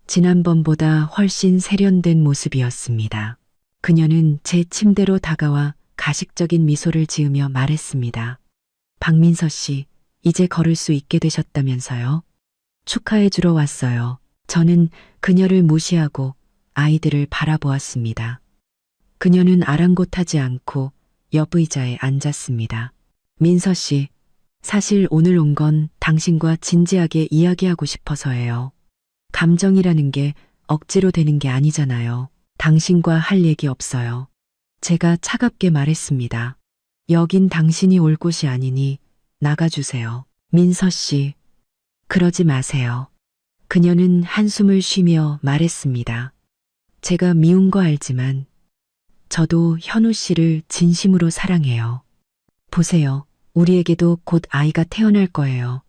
지난번보다 훨씬 세련된 모습이었습니다. 그녀는 제 침대로 다가와 가식적인 미소를 지으며 말했습니다. 박민서 씨, 이제 걸을 수 있게 되셨다면서요? 축하해 주러 왔어요. 저는 그녀를 무시하고 아이들을 바라보았습니다. 그녀는 아랑곳하지 않고 옆 의자에 앉았습니다. 민서 씨, 사실 오늘 온 건 당신과 진지하게 이야기하고 싶어서예요. 감정이라는 게 억지로 되는 게 아니잖아요. 당신과 할 얘기 없어요. 제가 차갑게 말했습니다. 여긴 당신이 올 곳이 아니니 나가주세요. 민서 씨, 그러지 마세요. 그녀는 한숨을 쉬며 말했습니다. 제가 미운 거 알지만 저도 현우 씨를 진심으로 사랑해요. 보세요. 우리에게도 곧 아이가 태어날 거예요.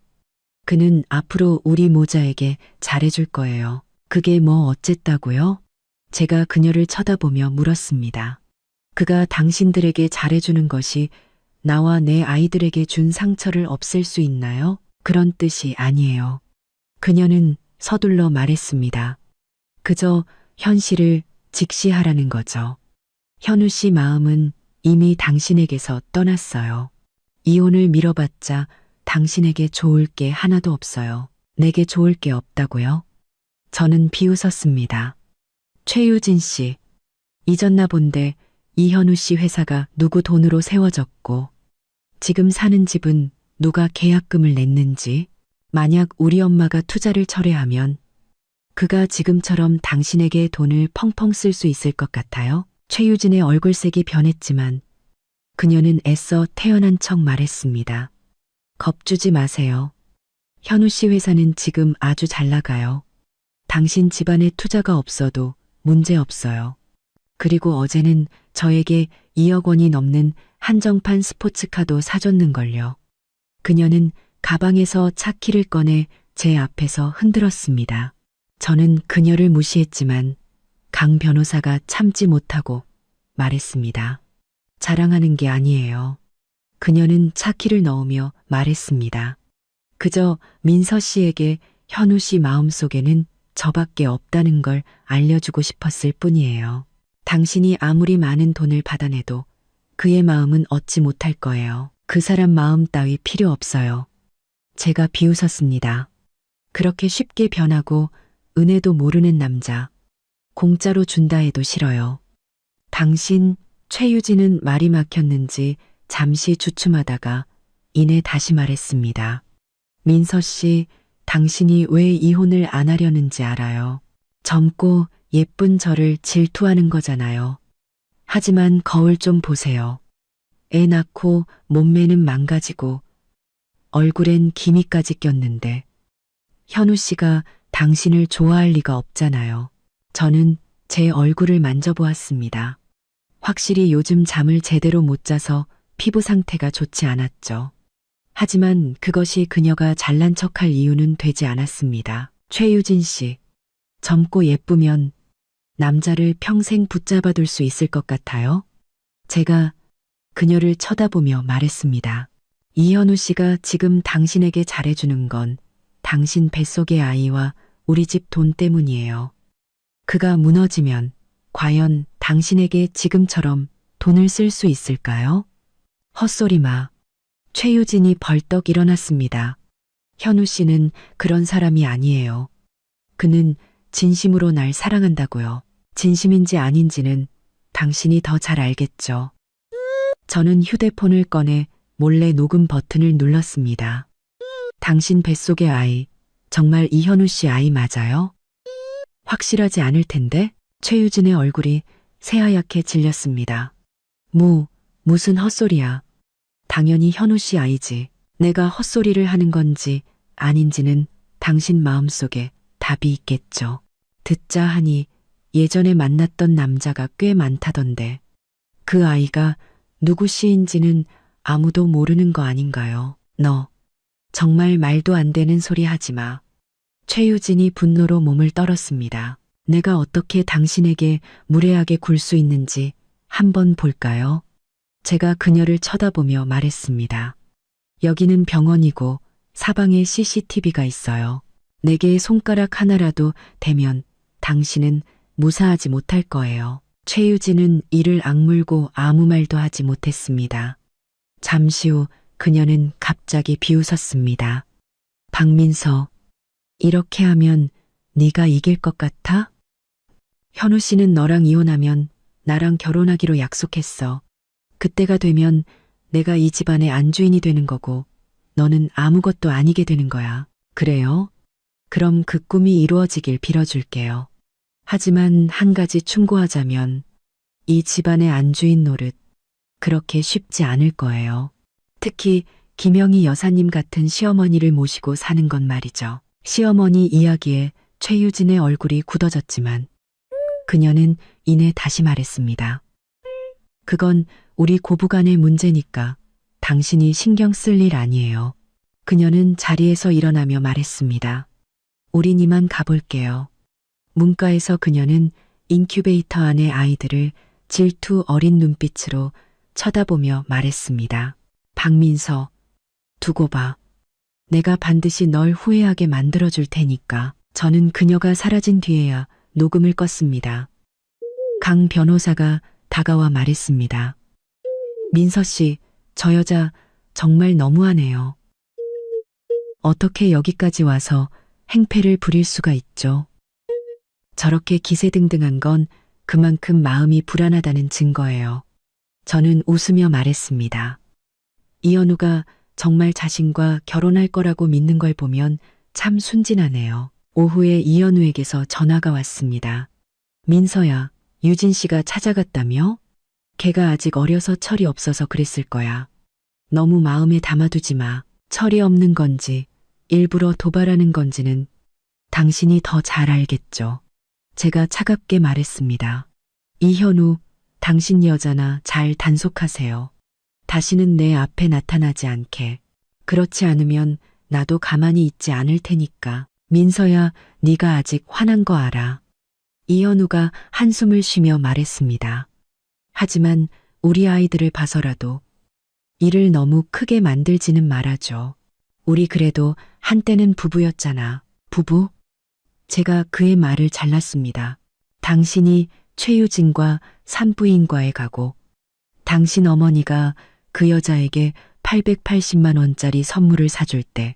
그는 앞으로 우리 모자에게 잘해줄 거예요. 그게 뭐 어쨌다고요? 제가 그녀를 쳐다보며 물었습니다. 그가 당신들에게 잘해주는 것이 나와 내 아이들에게 준 상처를 없앨 수 있나요? 그런 뜻이 아니에요. 그녀는 서둘러 말했습니다. 그저 현실을 직시하라는 거죠. 현우 씨 마음은 이미 당신에게서 떠났어요. 이혼을 미뤄봤자 당신에게 좋을 게 하나도 없어요. 내게 좋을 게 없다고요? 저는 비웃었습니다. 최유진 씨, 잊었나 본데 이현우 씨 회사가 누구 돈으로 세워졌고 지금 사는 집은 누가 계약금을 냈는지, 만약 우리 엄마가 투자를 철회하면 그가 지금처럼 당신에게 돈을 펑펑 쓸 수 있을 것 같아요? 최유진의 얼굴색이 변했지만 그녀는 애써 태연한 척 말했습니다. 겁주지 마세요. 현우 씨 회사는 지금 아주 잘 나가요. 당신 집안에 투자가 없어도 문제 없어요. 그리고 어제는 저에게 2억 원이 넘는 한정판 스포츠카도 사줬는걸요. 그녀는 가방에서 차키를 꺼내 제 앞에서 흔들었습니다. 저는 그녀를 무시했지만 강 변호사가 참지 못하고 말했습니다. 자랑하는 게 아니에요. 그녀는 차키를 넣으며 말했습니다. 그저 민서 씨에게 현우 씨 마음속에는 저밖에 없다는 걸 알려주고 싶었을 뿐이에요. 당신이 아무리 많은 돈을 받아내도 그의 마음은 얻지 못할 거예요. 그 사람 마음 따위 필요 없어요. 제가 비웃었습니다. 그렇게 쉽게 변하고 은혜도 모르는 남자. 공짜로 준다 해도 싫어요. 당신, 최유진은 말이 막혔는지 잠시 주춤하다가 이내 다시 말했습니다. 민서 씨, 당신이 왜 이혼을 안 하려는지 알아요. 젊고 예쁜 저를 질투하는 거잖아요. 하지만 거울 좀 보세요. 애 낳고 몸매는 망가지고 얼굴엔 기미까지 꼈는데 현우 씨가 당신을 좋아할 리가 없잖아요. 저는 제 얼굴을 만져보았습니다. 확실히 요즘 잠을 제대로 못 자서 피부 상태가 좋지 않았죠. 하지만 그것이 그녀가 잘난 척할 이유는 되지 않았습니다. 최유진 씨, 젊고 예쁘면 남자를 평생 붙잡아둘 수 있을 것 같아요? 제가 그녀를 쳐다보며 말했습니다. 이현우 씨가 지금 당신에게 잘해주는 건 당신 뱃속의 아이와 우리 집 돈 때문이에요. 그가 무너지면 과연 당신에게 지금처럼 돈을 쓸 수 있을까요? 헛소리 마. 최유진이 벌떡 일어났습니다. 현우 씨는 그런 사람이 아니에요. 그는 진심으로 날 사랑한다고요. 진심인지 아닌지는 당신이 더 잘 알겠죠. 저는 휴대폰을 꺼내 몰래 녹음 버튼을 눌렀습니다. 당신 뱃속의 아이, 정말 이현우 씨 아이 맞아요? 확실하지 않을 텐데? 최유진의 얼굴이 새하얗게 질렸습니다. 무슨 헛소리야. 당연히 현우 씨 아이지. 내가 헛소리를 하는 건지 아닌지는 당신 마음속에 답이 있겠죠. 듣자 하니 예전에 만났던 남자가 꽤 많다던데 그 아이가 누구 씨인지는 아무도 모르는 거 아닌가요? 너 정말 말도 안 되는 소리 하지 마. 최유진이 분노로 몸을 떨었습니다. 내가 어떻게 당신에게 무례하게 굴 수 있는지 한번 볼까요? 제가 그녀를 쳐다보며 말했습니다. 여기는 병원이고 사방에 CCTV가 있어요. 내게 손가락 하나라도 대면 당신은 무사하지 못할 거예요. 최유진은 이를 악물고 아무 말도 하지 못했습니다. 잠시 후 그녀는 갑자기 비웃었습니다. 박민서, 이렇게 하면 네가 이길 것 같아? 현우 씨는 너랑 이혼하면 나랑 결혼하기로 약속했어. 그때가 되면 내가 이 집안의 안주인이 되는 거고 너는 아무것도 아니게 되는 거야. 그래요? 그럼 그 꿈이 이루어지길 빌어줄게요. 하지만 한 가지 충고하자면 이 집안의 안주인 노릇 그렇게 쉽지 않을 거예요. 특히 김영희 여사님 같은 시어머니를 모시고 사는 건 말이죠. 시어머니 이야기에 최유진의 얼굴이 굳어졌지만 그녀는 이내 다시 말했습니다. 그건 우리 고부간의 문제니까 당신이 신경 쓸 일 아니에요. 그녀는 자리에서 일어나며 말했습니다. 우린 이만 가볼게요. 문가에서 그녀는 인큐베이터 안의 아이들을 질투 어린 눈빛으로 쳐다보며 말했습니다. 박민서, 두고 봐. 내가 반드시 널 후회하게 만들어줄 테니까. 저는 그녀가 사라진 뒤에야 녹음을 껐습니다. 강 변호사가 다가와 말했습니다. 민서 씨, 저 여자 정말 너무하네요. 어떻게 여기까지 와서 행패를 부릴 수가 있죠? 저렇게 기세등등한 건 그만큼 마음이 불안하다는 증거예요. 저는 웃으며 말했습니다. 이현우가 정말 자신과 결혼할 거라고 믿는 걸 보면 참 순진하네요. 오후에 이현우에게서 전화가 왔습니다. 민서야, 유진 씨가 찾아갔다며? 걔가 아직 어려서 철이 없어서 그랬을 거야. 너무 마음에 담아두지 마. 철이 없는 건지 일부러 도발하는 건지는 당신이 더 잘 알겠죠. 제가 차갑게 말했습니다. 이현우, 당신 여자나 잘 단속하세요. 다시는 내 앞에 나타나지 않게. 그렇지 않으면 나도 가만히 있지 않을 테니까. 민서야, 네가 아직 화난 거 알아. 이현우가 한숨을 쉬며 말했습니다. 하지만 우리 아이들을 봐서라도 일을 너무 크게 만들지는 말아줘. 우리 그래도 한때는 부부였잖아. 부부? 제가 그의 말을 잘랐습니다. 당신이 최유진과 산부인과에 가고 당신 어머니가 그 여자에게 880만 원짜리 선물을 사줄 때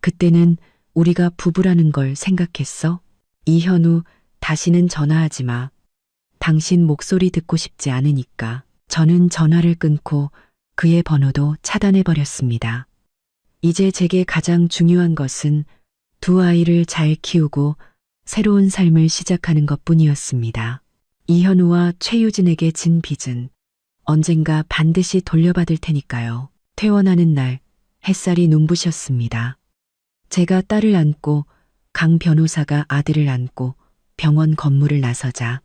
그때는 우리가 부부라는 걸 생각했어? 이현우, 다시는 전화하지 마. 당신 목소리 듣고 싶지 않으니까. 저는 전화를 끊고 그의 번호도 차단해버렸습니다. 이제 제게 가장 중요한 것은 두 아이를 잘 키우고 새로운 삶을 시작하는 것뿐이었습니다. 이현우와 최유진에게 진 빚은 언젠가 반드시 돌려받을 테니까요. 퇴원하는 날 햇살이 눈부셨습니다. 제가 딸을 안고 강 변호사가 아들을 안고 병원 건물을 나서자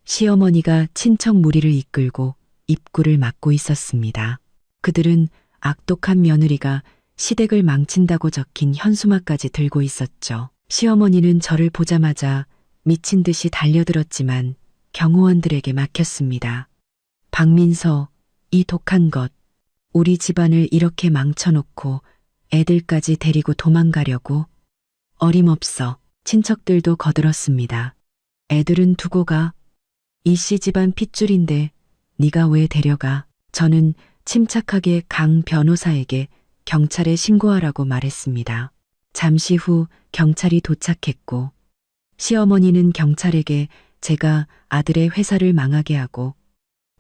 시어머니가 친척 무리를 이끌고 입구를 막고 있었습니다. 그들은 악독한 며느리가 시댁을 망친다고 적힌 현수막까지 들고 있었죠. 시어머니는 저를 보자마자 미친 듯이 달려들었지만 경호원들에게 막혔습니다. 박민서, 이 독한 것, 우리 집안을 이렇게 망쳐놓고 애들까지 데리고 도망가려고? 어림없어. 친척들도 거들었습니다. 애들은 두고 가. 이씨 집안 핏줄인데 네가 왜 데려가? 저는 침착하게 강 변호사에게 경찰에 신고하라고 말했습니다. 잠시 후 경찰이 도착했고 시어머니는 경찰에게 제가 아들의 회사를 망하게 하고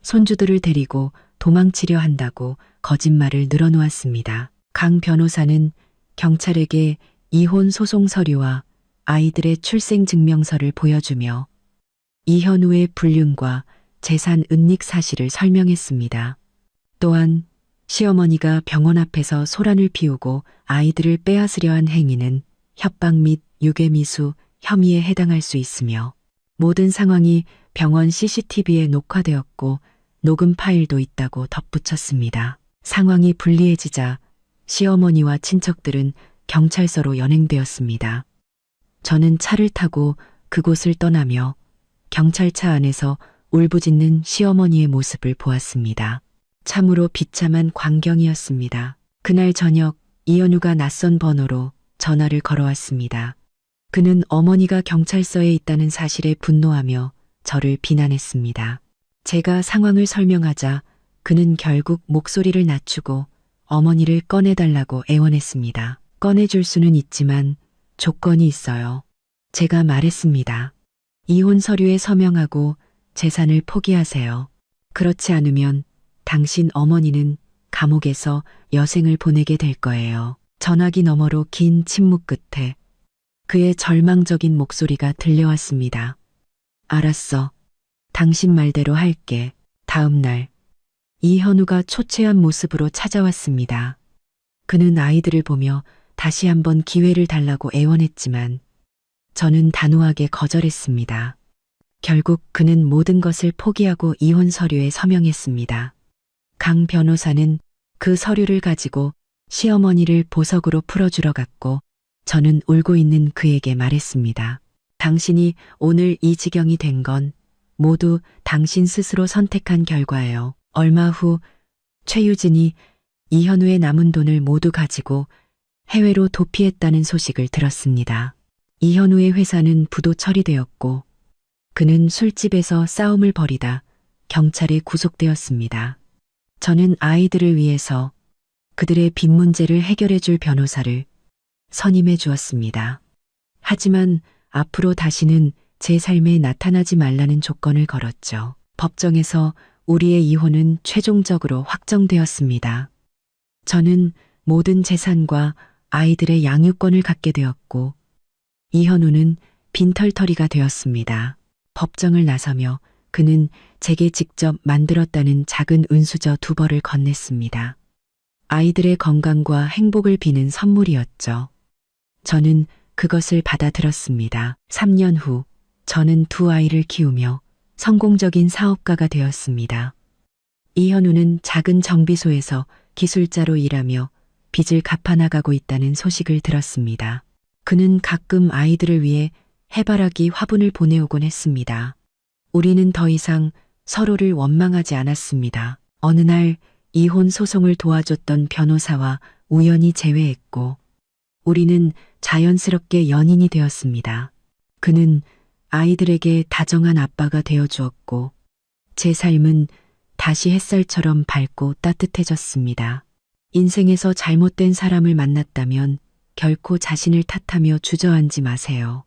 손주들을 데리고 도망치려 한다고 거짓말을 늘어놓았습니다. 강 변호사는 경찰에게 이혼 소송 서류와 아이들의 출생 증명서를 보여주며 이현우의 불륜과 재산 은닉 사실을 설명했습니다. 또한 시어머니가 병원 앞에서 소란을 피우고 아이들을 빼앗으려 한 행위는 협박 및 유괴미수 혐의에 해당할 수 있으며 모든 상황이 병원 CCTV에 녹화되었고 녹음 파일도 있다고 덧붙였습니다. 상황이 불리해지자 시어머니와 친척들은 경찰서로 연행되었습니다. 저는 차를 타고 그곳을 떠나며 경찰차 안에서 울부짖는 시어머니의 모습을 보았습니다. 참으로 비참한 광경이었습니다. 그날 저녁 이현우가 낯선 번호로 전화를 걸어왔습니다. 그는 어머니가 경찰서에 있다는 사실에 분노하며 저를 비난했습니다. 제가 상황을 설명하자 그는 결국 목소리를 낮추고 어머니를 꺼내달라고 애원했습니다. 꺼내줄 수는 있지만 조건이 있어요. 제가 말했습니다. 이혼 서류에 서명하고 재산을 포기하세요. 그렇지 않으면 당신 어머니는 감옥에서 여생을 보내게 될 거예요. 전화기 너머로 긴 침묵 끝에 그의 절망적인 목소리가 들려왔습니다. 알았어. 당신 말대로 할게. 다음 날 이현우가 초췌한 모습으로 찾아왔습니다. 그는 아이들을 보며 다시 한번 기회를 달라고 애원했지만 저는 단호하게 거절했습니다. 결국 그는 모든 것을 포기하고 이혼 서류에 서명했습니다. 강 변호사는 그 서류를 가지고 시어머니를 보석으로 풀어주러 갔고 저는 울고 있는 그에게 말했습니다. 당신이 오늘 이 지경이 된 건 모두 당신 스스로 선택한 결과예요. 얼마 후 최유진이 이현우의 남은 돈을 모두 가지고 해외로 도피했다는 소식을 들었습니다. 이현우의 회사는 부도 처리되었고 그는 술집에서 싸움을 벌이다 경찰에 구속되었습니다. 저는 아이들을 위해서 그들의 빚 문제를 해결해 줄 변호사를 선임해 주었습니다. 하지만 앞으로 다시는 제 삶에 나타나지 말라는 조건을 걸었죠. 법정에서 우리의 이혼은 최종적으로 확정되었습니다. 저는 모든 재산과 아이들의 양육권을 갖게 되었고 이현우는 빈털터리가 되었습니다. 법정을 나서며 그는 제게 직접 만들었다는 작은 은수저 2벌을 건넸습니다. 아이들의 건강과 행복을 비는 선물이었죠. 저는 그것을 받아들었습니다. 3년 후 저는 두 아이를 키우며 성공적인 사업가가 되었습니다. 이현우는 작은 정비소에서 기술자로 일하며 빚을 갚아나가고 있다는 소식을 들었습니다. 그는 가끔 아이들을 위해 해바라기 화분을 보내오곤 했습니다. 우리는 더 이상 서로를 원망하지 않았습니다. 어느 날 이혼 소송을 도와줬던 변호사와 우연히 재회했고 우리는 자연스럽게 연인이 되었습니다. 그는 아이들에게 다정한 아빠가 되어주었고 제 삶은 다시 햇살처럼 밝고 따뜻해졌습니다. 인생에서 잘못된 사람을 만났다면 결코 자신을 탓하며 주저앉지 마세요.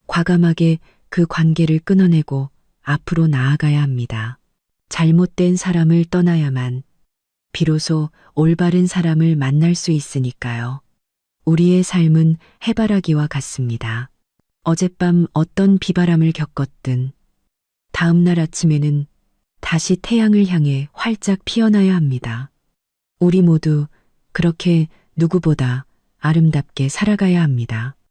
과감하게 그 관계를 끊어내고 앞으로 나아가야 합니다. 잘못된 사람을 떠나야만 비로소 올바른 사람을 만날 수 있으니까요. 우리의 삶은 해바라기와 같습니다. 어젯밤 어떤 비바람을 겪었든 다음 날 아침에는 다시 태양을 향해 활짝 피어나야 합니다. 우리 모두 그렇게 누구보다 아름답게 살아가야 합니다.